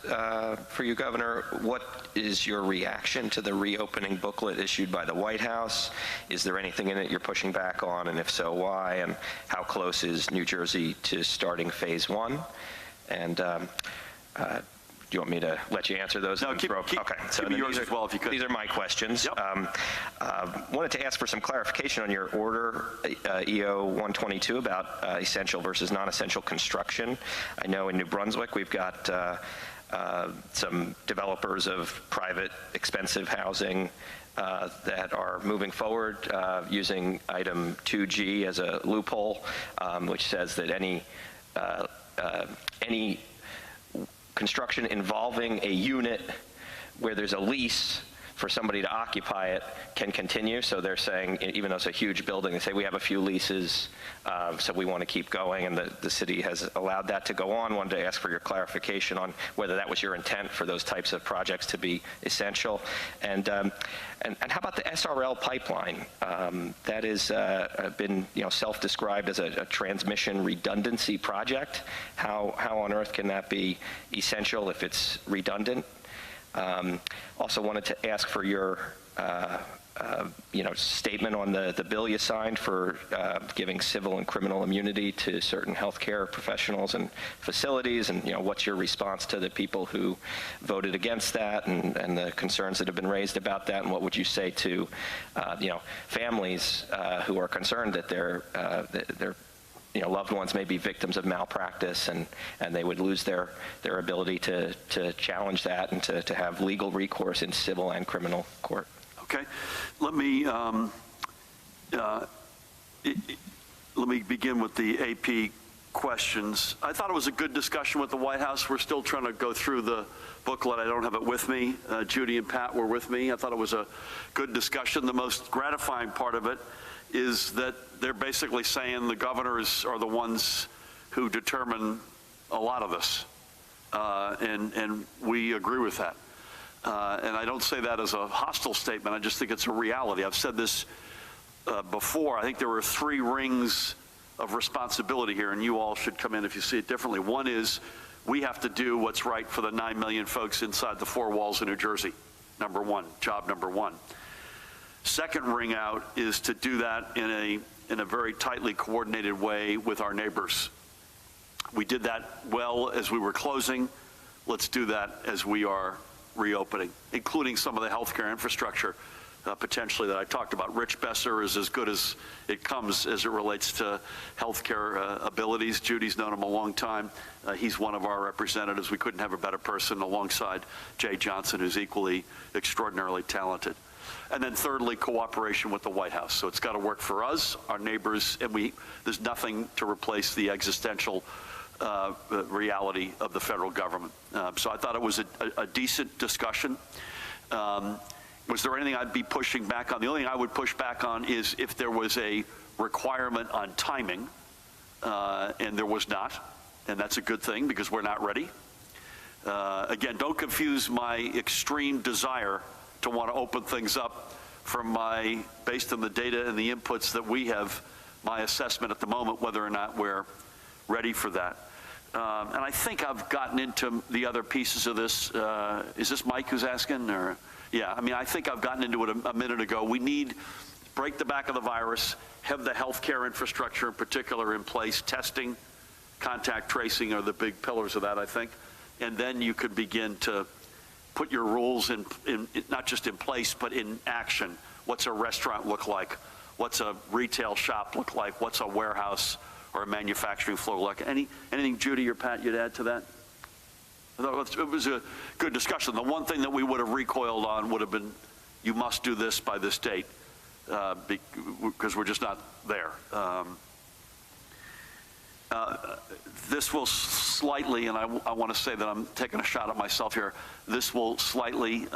for you, Governor. What is your reaction to the reopening booklet issued by the White House? Is there anything in it you're pushing back on, and if so, why? And how close is New Jersey to starting phase 1? And do you want me to let you answer those? No, keep yours as well, if you could. These are my questions. Yep. Wanted to ask for some clarification on your order, EO 122, about essential versus non-essential construction. I know in New Brunswick we've got some developers of private expensive housing that are moving forward using item 2G as a loophole, which says that any construction involving a unit where there's a lease for somebody to occupy it can continue. So they're saying, even though it's a huge building, they say we have a few leases, so we want to keep going, and the city has allowed that to go on. Wanted to ask for your clarification on whether that was your intent for those types of projects to be essential. And how about the SRL pipeline? That has been self-described as a transmission redundancy project. How on earth can that be essential if it's redundant? Also wanted to ask for your statement on the bill you signed for giving civil and criminal immunity to certain healthcare professionals and facilities, and what's your response to the people who voted against that, and the concerns that have been raised about that, and what would you say to families who are concerned that their loved ones may be victims of malpractice, and they would lose their ability to challenge that and to have legal recourse in civil and criminal court. Okay, let me begin with the AP questions. I thought it was a good discussion with the White House. We're still trying to go through the booklet. I don't have it with me. Judy and Pat were with me. I thought it was a good discussion. The most gratifying part of it is that they're basically saying the governors are the ones who determine a lot of this, and we agree with that. And I don't say that as a hostile statement. I just think it's a reality. I've said this before. I think there were 3 rings of responsibility here, and you all should come in if you see it differently. One is we have to do what's right for the 9 million folks inside the 4 walls of New Jersey. Number one, job number one. Second ring out is to do that in a very tightly coordinated way with our neighbors. We did that well as we were closing. Let's do that as we are reopening, including some of the healthcare infrastructure potentially that I talked about. Rich Besser is as good as it comes as it relates to healthcare abilities. Judy's known him a long time. He's one of our representatives. We couldn't have a better person alongside Jay Johnson, who's equally extraordinarily talented. And then thirdly, cooperation with the White House. So it's got to work for us, our neighbors, and there's nothing to replace the existential reality of the federal government. So I thought it was a decent discussion. Was there anything I'd be pushing back on? The only thing I would push back on is if there was a requirement on timing, and there was not, and that's a good thing because we're not ready. Again, don't confuse my extreme desire to want to open things up from based on the data and the inputs that we have, my assessment at the moment, whether or not we're ready for that. And I think I've gotten into the other pieces of this. Is this Mike who's asking? Or yeah, I mean, I think I've gotten into it a minute ago. We need break the back of the virus, have the healthcare infrastructure in particular in place. Testing, contact tracing are the big pillars of that, I think. And then you could begin to put your rules in not just in place, but in action. What's a restaurant look like? What's a retail shop look like? What's a warehouse or a manufacturing floor look like? Anything, Judy or Pat, you'd add to that? I thought it was a good discussion. The one thing that we would have recoiled on would have been, you must do this by this date, because we're just not there. This will slightly, and I want to say that I'm taking a shot at myself here, this will slightly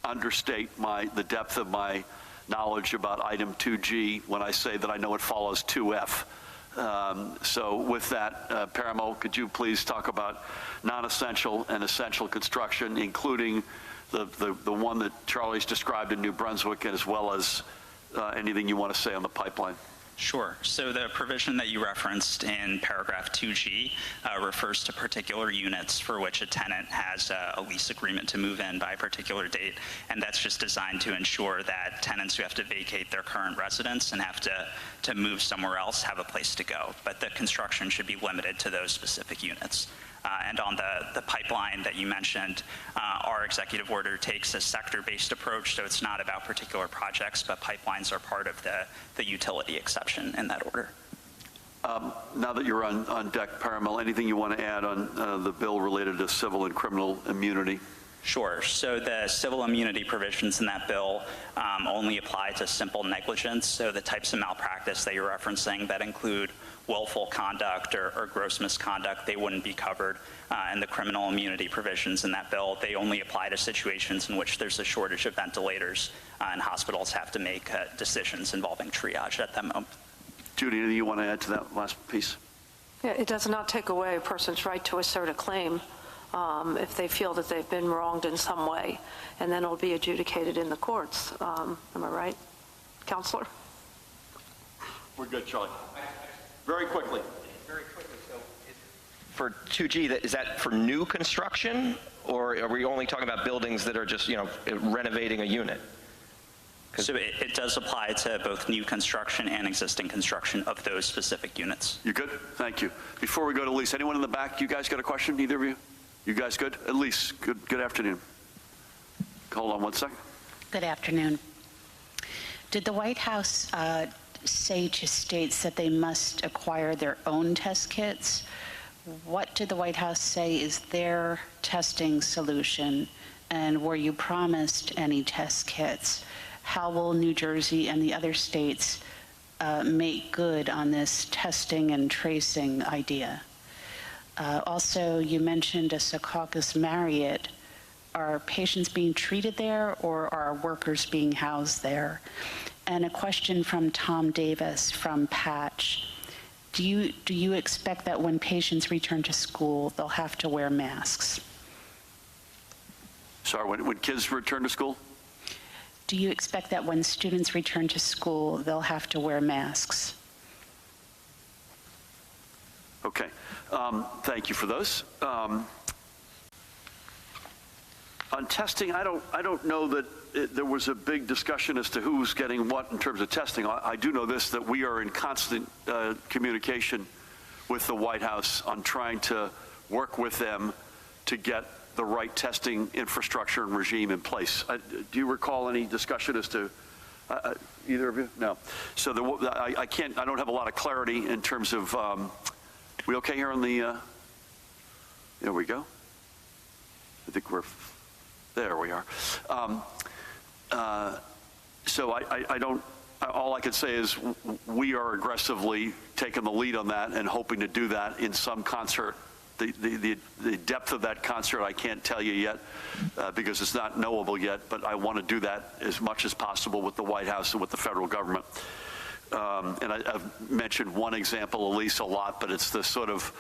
understate the depth of my knowledge about item 2G when I say that I know it follows 2F. So with that, Paramo, could you please talk about non-essential and essential construction, including the one that Charlie's described in New Brunswick, as well as anything you want to say on the pipeline? Sure. So the provision that you referenced in paragraph 2G refers to particular units for which a tenant has a lease agreement to move in by a particular date, and that's just designed to ensure that tenants who have to vacate their current residence and have to move somewhere else have a place to go. But the construction should be limited to those specific units. And on the pipeline that you mentioned, our executive order takes a sector-based approach, so it's not about particular projects, but pipelines are part of the utility exception in that order. Now that you're on deck, Paramel, anything you want to add on the bill related to civil and criminal immunity? Sure. So the civil immunity provisions in that bill only apply to simple negligence, so the types of malpractice that you're referencing that include willful conduct or gross misconduct, they wouldn't be covered. And the criminal immunity provisions in that bill, they only apply to situations in which there's a shortage of ventilators and hospitals have to make decisions involving triage at that moment. Judy, anything you want to add to that last piece? Yeah, it does not take away a person's right to assert a claim if they feel that they've been wronged in some way, and then it'll be adjudicated in the courts. Am I right, Counselor? We're good, Charlie. Very quickly. Very quickly, so for 2G, is that for new construction, or are we only talking about buildings that are just, renovating a unit? So it does apply to both new construction and existing construction of those specific units. You good? Thank you. Before we go to Elise, anyone in the back, you guys got a question, either of you? You guys good? Elise, good afternoon. Hold on one second. Good afternoon. Did the White House say to states that they must acquire their own test kits? What did the White House say is their testing solution, and were you promised any test kits? How will New Jersey and the other states make good on this testing and tracing idea? Also, you mentioned a Secaucus Marriott. Are patients being treated there, or are workers being housed there? And a question from Tom Davis from Patch. Do you expect that when patients return to school, they'll have to wear masks? Sorry, when kids return to school? Do you expect that when students return to school, they'll have to wear masks? Okay. Thank you for those. On testing, I don't know that there was a big discussion as to who's getting what in terms of testing. I do know this, that we are in constant communication with the White House on trying to work with them to get the right testing infrastructure and regime in place. Do you recall any discussion as to either of you? No. So I don't have a lot of clarity in terms of, we okay here on the, there we go. I think there we are. So I don't, all I can say is we are aggressively taking the lead on that and hoping to do that in some concert the depth of that concert, I can't tell you yet because it's not knowable yet, but I want to do that as much as possible with the White House and with the federal government. And I've mentioned one example, Elise, a lot, but it's the sort of,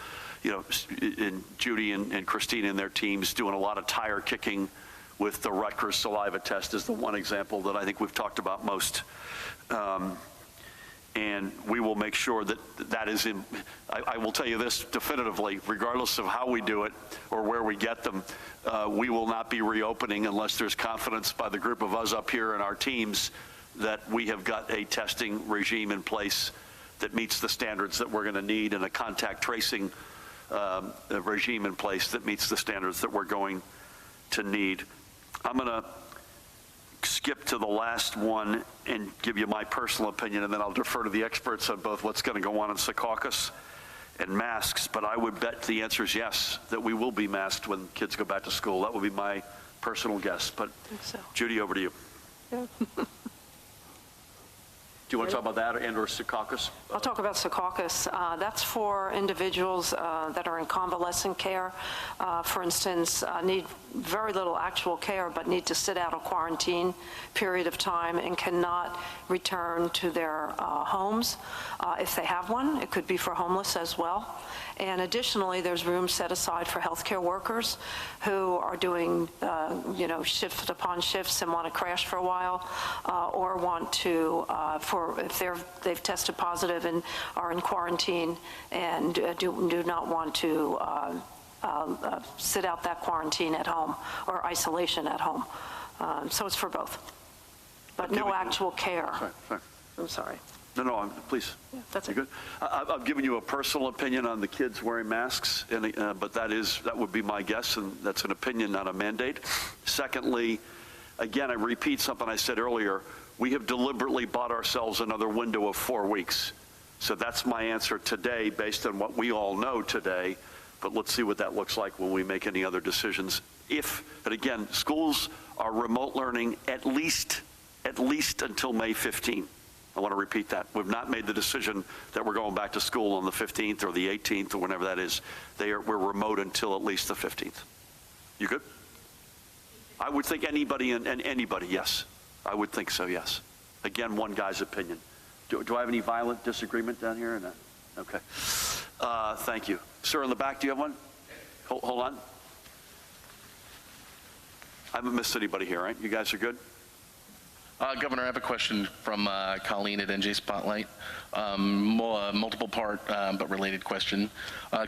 in Judy and Christine and their teams doing a lot of tire kicking with the Rutgers saliva test is the one example that I think we've talked about most. And we will make sure that that is in, I will tell you this definitively, regardless of how we do it or where we get them, we will not be reopening unless there's confidence by the group of us up here and our teams that we have got a testing regime in place that meets the standards that we're going to need and a contact tracing regime in place that meets the standards that we're going to need. I'm going to skip to the last one and give you my personal opinion, and then I'll defer to the experts on both what's going to go on in Secaucus and masks. But I would bet the answer is yes, that we will be masked when kids go back to school. That would be my personal guess. But so. Judy, over to you. Yeah. Do you want to talk about that and or Secaucus? I'll talk about Secaucus. That's for individuals that are in convalescent care, for instance, need very little actual care but need to sit out a quarantine period of time and cannot return to their homes. If they have one, it could be for homeless as well. And additionally, there's room set aside for healthcare workers who are doing, shift upon shifts and want to crash for a while, or want to, if they've tested positive and are in quarantine and do not want to sit out that quarantine at home or isolation at home. So it's for both, but no actual care. Sorry. I'm sorry. No, please. Yeah, that's it. Good. I've given you a personal opinion on the kids wearing masks, but that would be my guess, and that's an opinion, not a mandate. Secondly, again, I repeat something I said earlier. We have deliberately bought ourselves another window of 4 weeks. So that's my answer today based on what we all know today, but let's see what that looks like when we make any other decisions. But again, schools are remote learning at least until May 15th. I want to repeat that. We've not made the decision that we're going back to school on the 15th or the 18th or whenever that is. We're remote until at least the 15th. You good? I would think anybody, yes. I would think so, yes. Again, one guy's opinion. Do I have any violent disagreement down here or not? Okay. Thank you. Sir, in the back, do you have one? Hold on. I haven't missed anybody here, right? You guys are good? Governor, I have a question from Colleen at NJ Spotlight. Multiple part but related question.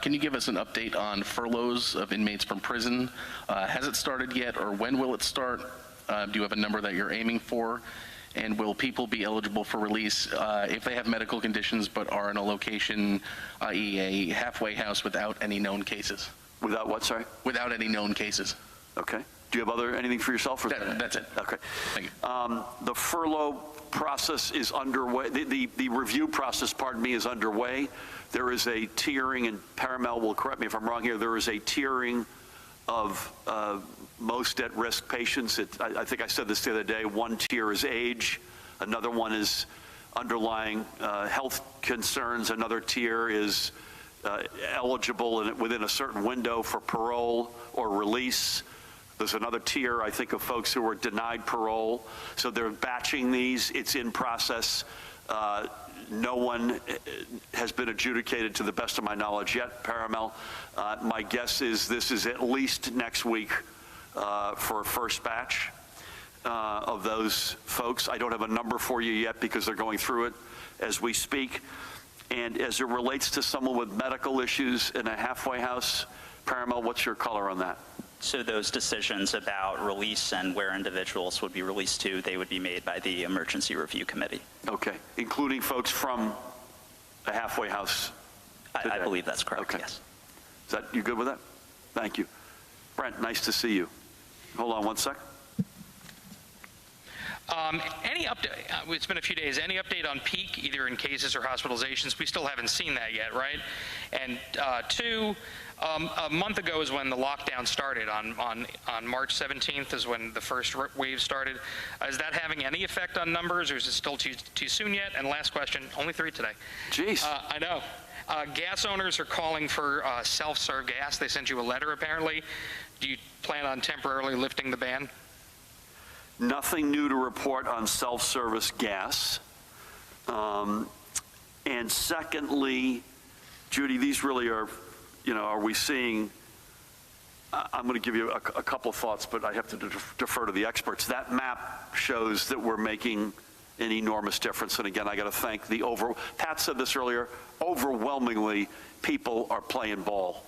Can you give us an update on furloughs of inmates from prison? Has it started yet, or when will it start? Do you have a number that you're aiming for? And will people be eligible for release if they have medical conditions but are in a location, i.e. a halfway house without any known cases? Without what, sorry? Without any known cases. Okay. Do you have anything for yourself? Or that's it. Okay. Thank you. The furlough process is underway. The review process, is underway. There is a tiering, and Paramel will correct me if I'm wrong here, there is a tiering of most at-risk patients. I think I said this the other day. One tier is age. Another one is underlying health concerns. Another tier is eligible within a certain window for parole or release. There's another tier, I think, of folks who were denied parole. So they're batching these. It's in process. No one has been adjudicated to the best of my knowledge yet, Paramel. My guess is this is at least next week for a first batch of those folks. I don't have a number for you yet because they're going through it as we speak. And as it relates to someone with medical issues in a halfway house, Paramel, what's your color on that? So those decisions about release and where individuals would be released to, they would be made by the Emergency Review Committee. Okay, including folks from a halfway house today. I believe that's correct, okay. Yes. Is that, you good with that? Thank you. Brent, nice to see you. Hold on one sec. Any update, it's been a few days, any update on peak, either in cases or hospitalizations? We still haven't seen that yet, right? And two, a month ago is when the lockdown started. On March 17th is when the first wave started. Is that having any effect on numbers, or is it still too soon yet? And last question, only 3 today. Jeez. I know. Gas owners are calling for self-serve gas. They sent you a letter, apparently. Do you plan on temporarily lifting the ban? Nothing new to report on self-service gas. And secondly, Judy, these really are, are we seeing, I'm going to give you a couple of thoughts, but I have to defer to the experts. That map shows that we're making an enormous difference. And again, I got to thank Pat said this earlier, overwhelmingly, people are playing ball.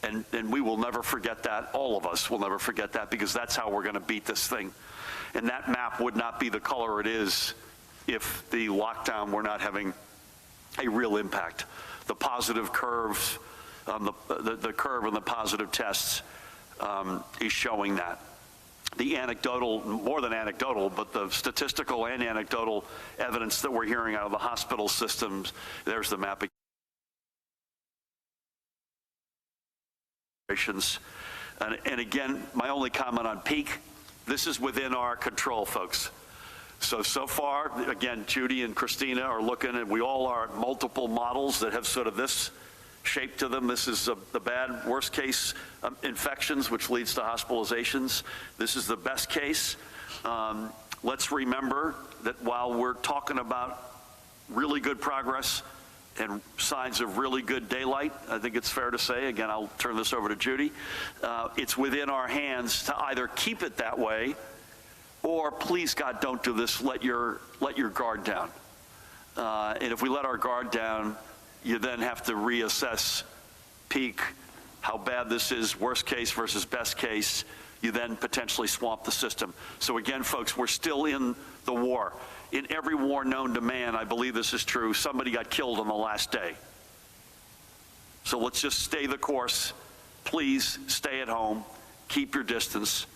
And we will never forget that. All of us will never forget that, because that's how we're going to beat this thing. And that map would not be the color it is if the lockdown were not having a real impact. The positive curves, the curve and the positive tests is showing that. The anecdotal, more than anecdotal, but the statistical and anecdotal evidence that we're hearing out of the hospital systems, there's the map. And again, my only comment on peak, this is within our control, folks. So far, again, Judy and Christina are looking, and we all are at multiple models that have sort of this shape to them. This is the bad, worst case infections, which leads to hospitalizations. This is the best case. Let's remember that while we're talking about really good progress and signs of really good daylight, I think it's fair to say, again, I'll turn this over to Judy, it's within our hands to either keep it that way, or please God, don't do this, let your guard down. And if we let our guard down, you then have to reassess peak, how bad this is, worst case versus best case. You then potentially swamp the system. So again, folks, we're still in the war. In every war known to man, I believe this is true, somebody got killed on the last day. So let's just stay the course. Please stay at home, keep your distance,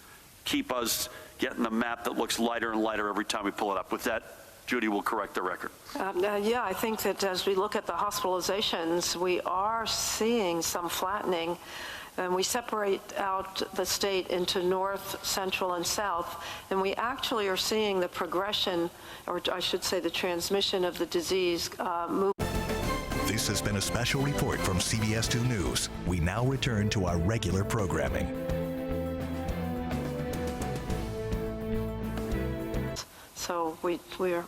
keep us getting a map that looks lighter and lighter every time we pull it up. With that, Judy will correct the record. Yeah, I think that as we look at the hospitalizations, we are seeing some flattening. And we separate out the state into north, central, and south, and we actually are seeing the progression, or I should say the transmission of the disease move. This has been a special report from CBS 2 News. We now return to our regular programming. So we're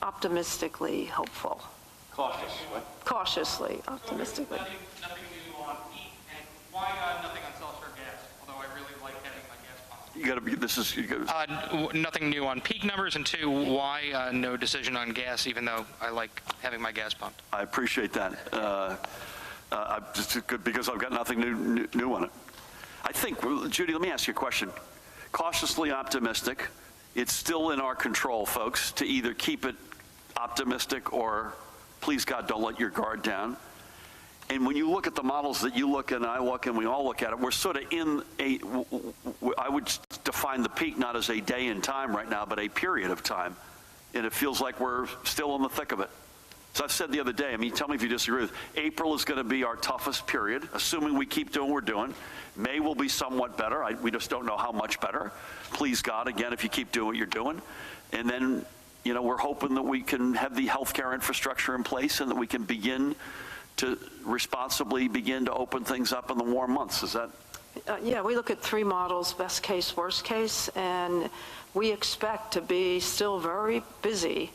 optimistically hopeful. Cautiously optimistically. Nothing new on peak, and why nothing on self-serve gas? Although I really like having my gas pump. You got to be. This is. Nothing new on peak numbers, and two, why no decision on gas? Even though I like having my gas pumped. I appreciate that. Just good because I've got nothing new on it. I think, Judy, let me ask you a question. Cautiously optimistic. It's still in our control, folks, to either keep it optimistic or, please God, don't let your guard down. And when you look at the models that you look and I look and we all look at it, we're sort of in I would define the peak not as a day in time right now, but a period of time. And it feels like we're still in the thick of it. So I've said the other day, tell me if you disagree with, April is going to be our toughest period, assuming we keep doing what we're doing. May will be somewhat better. We just don't know how much better. Please God, again, if you keep doing what you're doing. And then, we're hoping that we can have the healthcare infrastructure in place and that we can begin to responsibly begin to open things up in the warm months. Is that? Yeah, we look at three models, best case, worst case, and we expect to be still very busy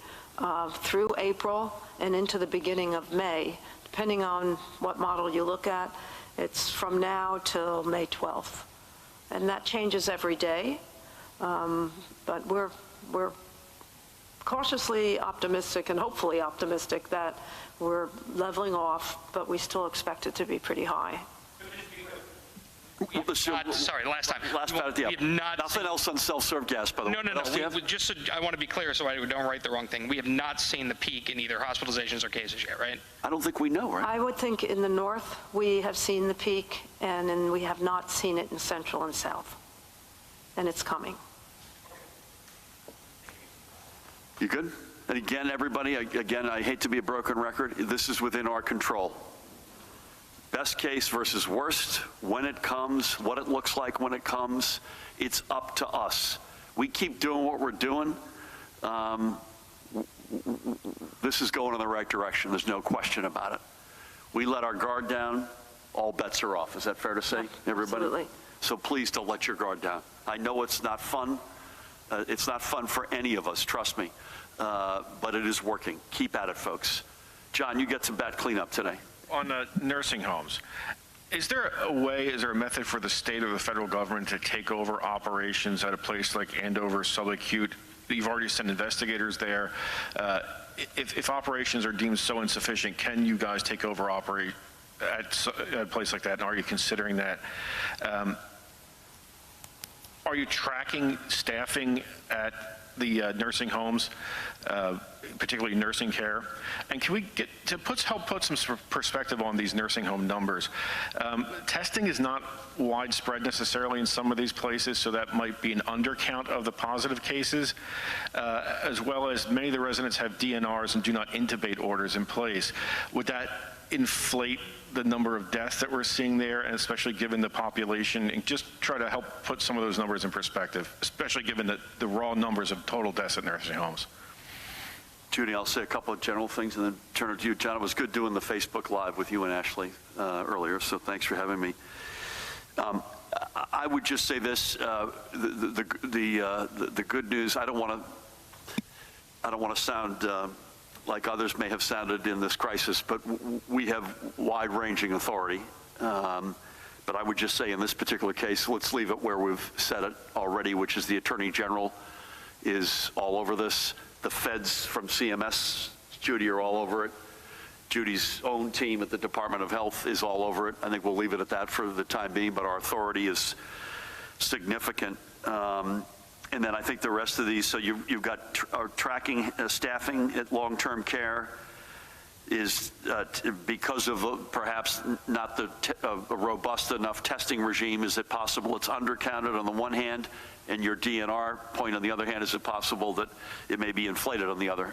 through April and into the beginning of May. Depending on what model you look at, it's from now till May 12th. And that changes every day, but we're cautiously optimistic and hopefully optimistic that we're leveling off, but we still expect it to be pretty high. Sorry, last time. Last time at the We have not Nothing else on self-serve gas, by the way. No. Just so I want to be clear so I don't write the wrong thing. We have not seen the peak in either hospitalizations or cases yet, right? I don't think we know, right? I would think in the north we have seen the peak, and we have not seen it in central and south. And it's coming. You good? And again, everybody, I hate to be a broken record. This is within our control. Best case versus worst, when it comes, what it looks like when it comes, it's up to us. We keep doing what we're doing. This is going in the right direction. There's no question about it. we let our guard down, all bets are off. Is that fair to say, everybody? Absolutely. So please don't let your guard down. I know it's not fun. It's not fun for any of us, trust me. But it is working. Keep at it, folks. John, you get some bad cleanup today. On nursing homes, is there a method for the state or the federal government to take over operations at a place like Andover subacute? You've already sent investigators there. If operations are deemed so insufficient, can you guys take over operate at a place like that? And are you considering that? Are you tracking staffing at the nursing homes, particularly nursing care? And can we get to help put some perspective on these nursing home numbers? Testing is not widespread necessarily in some of these places, so that might be an undercount of the positive cases, as well as many of the residents have DNRs and do not intubate orders in place. Would that inflate the number of deaths that we're seeing there, and especially given the population, and just try to help put some of those numbers in perspective, especially given the raw numbers of total deaths at nursing homes? Judy, I'll say a couple of general things and then turn it to you. John, it was good doing the Facebook Live with you and Ashley earlier, so thanks for having me. I would just say this: the good news. I don't want to sound like others may have sounded in this crisis, but we have wide-ranging authority. But I would just say in this particular case, let's leave it where we've said it already, which is the Attorney General is all over this. The feds from CMS, Judy, are all over it. Judy's own team at the Department of Health is all over it. I think we'll leave it at that for the time being, but our authority is significant. And then I think the rest of these, so you've got tracking staffing at long-term care is because of perhaps not a robust enough testing regime. Is it possible it's undercounted on the one hand, and your DNR point on the other hand? Is it possible that it may be inflated on the other,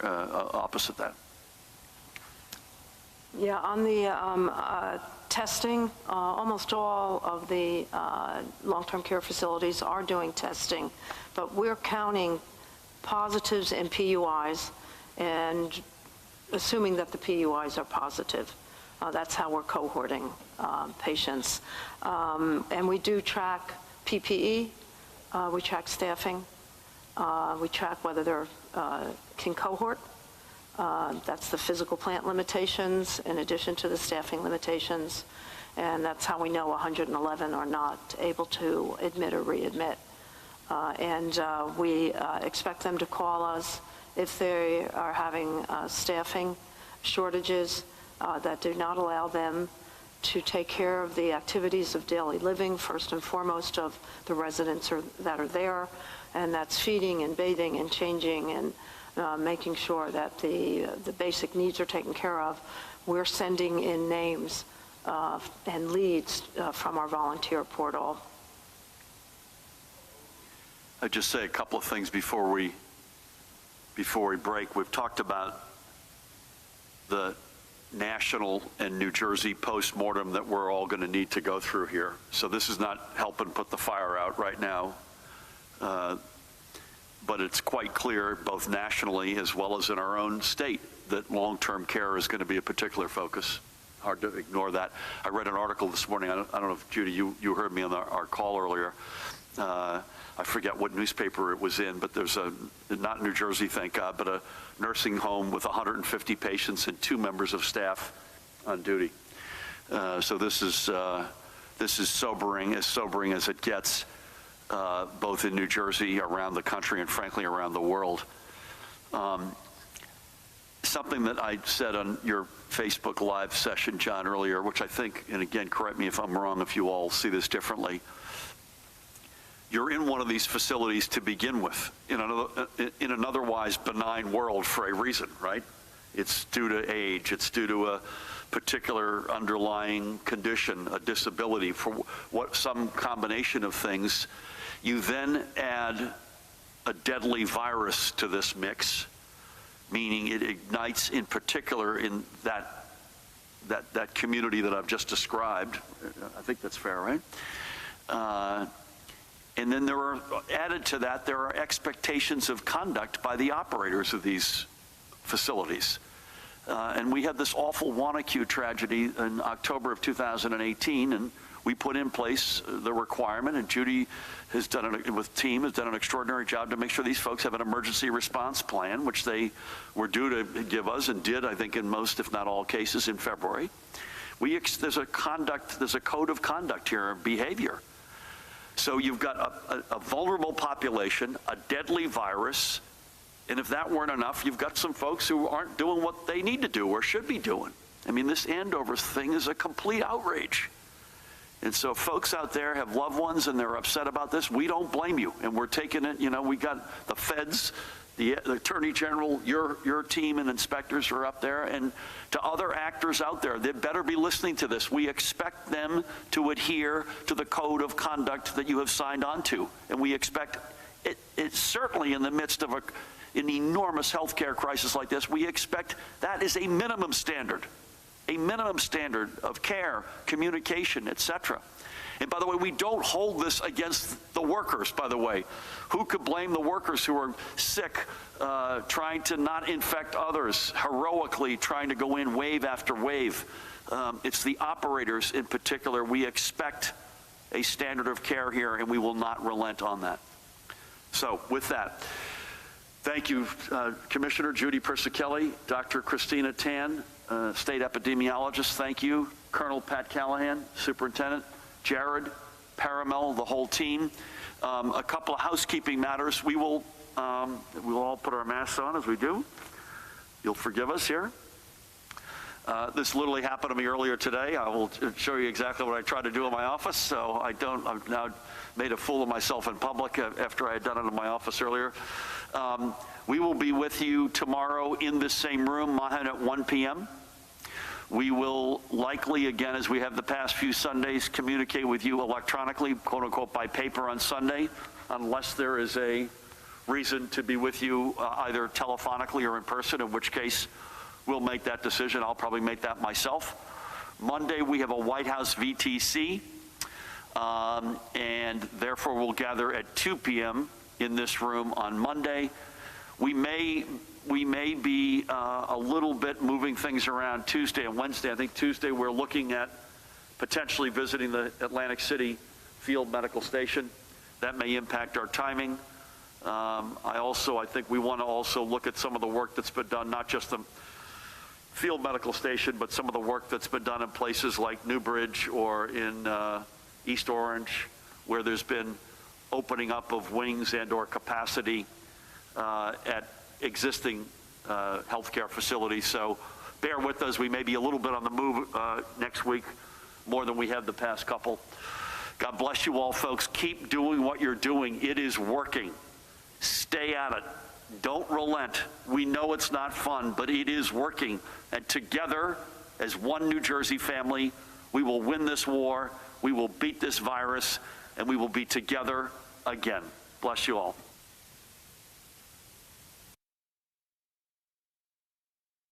opposite that? Yeah, on the testing, almost all of the long-term care facilities are doing testing, but we're counting positives and PUIs and assuming that the PUIs are positive. That's how we're cohorting patients. And we do track PPE, we track staffing, we track whether they're can cohort. That's the physical plant limitations in addition to the staffing limitations. And that's how we know 111 are not able to admit or readmit. We expect them to call us if they are having staffing shortages that do not allow them to take care of the activities of daily living, first and foremost of the residents that are there, and that's feeding and bathing and changing and making sure that the basic needs are taken care of. We're sending in names and leads from our volunteer portal. I'd just say a couple of things before we break. We've talked about the national and New Jersey postmortem that we're all going to need to go through here. So this is not helping put the fire out right now. But it's quite clear, both nationally as well as in our own state, that long-term care is going to be a particular focus. Hard to ignore that. I read an article this morning. I don't know if, Judy, you heard me on our call earlier. I forget what newspaper it was in, but there's not in New Jersey, thank God, but a nursing home with 150 patients and 2 members of staff on duty. So this is sobering as it gets. Both in New Jersey, around the country, and frankly around the world. Something that I said on your Facebook Live session, John, earlier, which I think, and again, correct me if I'm wrong if you all see this differently, you're in one of these facilities to begin with, in an otherwise benign world for a reason, right? It's due to age, it's due to a particular underlying condition, a disability, for some combination of things. You then add a deadly virus to this mix, meaning it ignites in particular in that community that I've just described. I think that's fair, right? And then added to that, there are expectations of conduct by the operators of these facilities. And we had this awful Wanacue tragedy in October of 2018, and we put in place the requirement, and Judy has done it with team, has done an extraordinary job to make sure these folks have an emergency response plan, which they were due to give us and did, I think, in most, if not all cases in February. There's a code of conduct here, behavior. So you've got a vulnerable population, a deadly virus, and if that weren't enough, you've got some folks who aren't doing what they need to do or should be doing. I mean, this Andover thing is a complete outrage. And so folks out there have loved ones and they're upset about this. We don't blame you. And we're taking it, we got the feds, the Attorney General, your team and inspectors are up there. And to other actors out there, they better be listening to this. We expect them to adhere to the code of conduct that you have signed on to. And we expect it's certainly in the midst of an enormous healthcare crisis like this, we expect that is a minimum standard of care, communication, etc. And by the way, we don't hold this against the workers, by the way. Who could blame the workers who are sick, trying to not infect others, heroically trying to go in wave after wave? It's the operators in particular. We expect a standard of care here, and we will not relent on that. So with that, thank you, Commissioner Judy Persicelli, Dr. Christina Tan, State Epidemiologist, thank you. Colonel Pat Callahan, Superintendent, Jared, Paramel, the whole team. A couple of housekeeping matters. We'll all put our masks on as we do. You'll forgive us here. This literally happened to me earlier today. I will show you exactly what I tried to do in my office, so I've now made a fool of myself in public after I had done it in my office earlier. We will be with you tomorrow in this same room, Mahan, at 1 p.m. We will likely, again, as we have the past few Sundays, communicate with you electronically, quote unquote, by paper on Sunday, unless there is a reason to be with you either telephonically or in person, in which case we'll make that decision. I'll probably make that myself. Monday, we have a White House VTC, and therefore we'll gather at 2 p.m. in this room on Monday. We may be a little bit moving things around Tuesday and Wednesday. I think Tuesday we're looking at potentially visiting the Atlantic City Field Medical Station. That may impact our timing. I think we want to also look at some of the work that's been done, not just the Field Medical Station, but some of the work that's been done in places like Newbridge or in East Orange, where there's been opening up of wings and or capacity at existing healthcare facilities. So bear with us. We may be a little bit on the move next week, more than we have the past couple. God bless you all, folks. Keep doing what you're doing. It is working. Stay at it. Don't relent. We know it's not fun, but it is working. And together, as one New Jersey family, we will win this war, we will beat this virus, and we will be together again. Bless you all.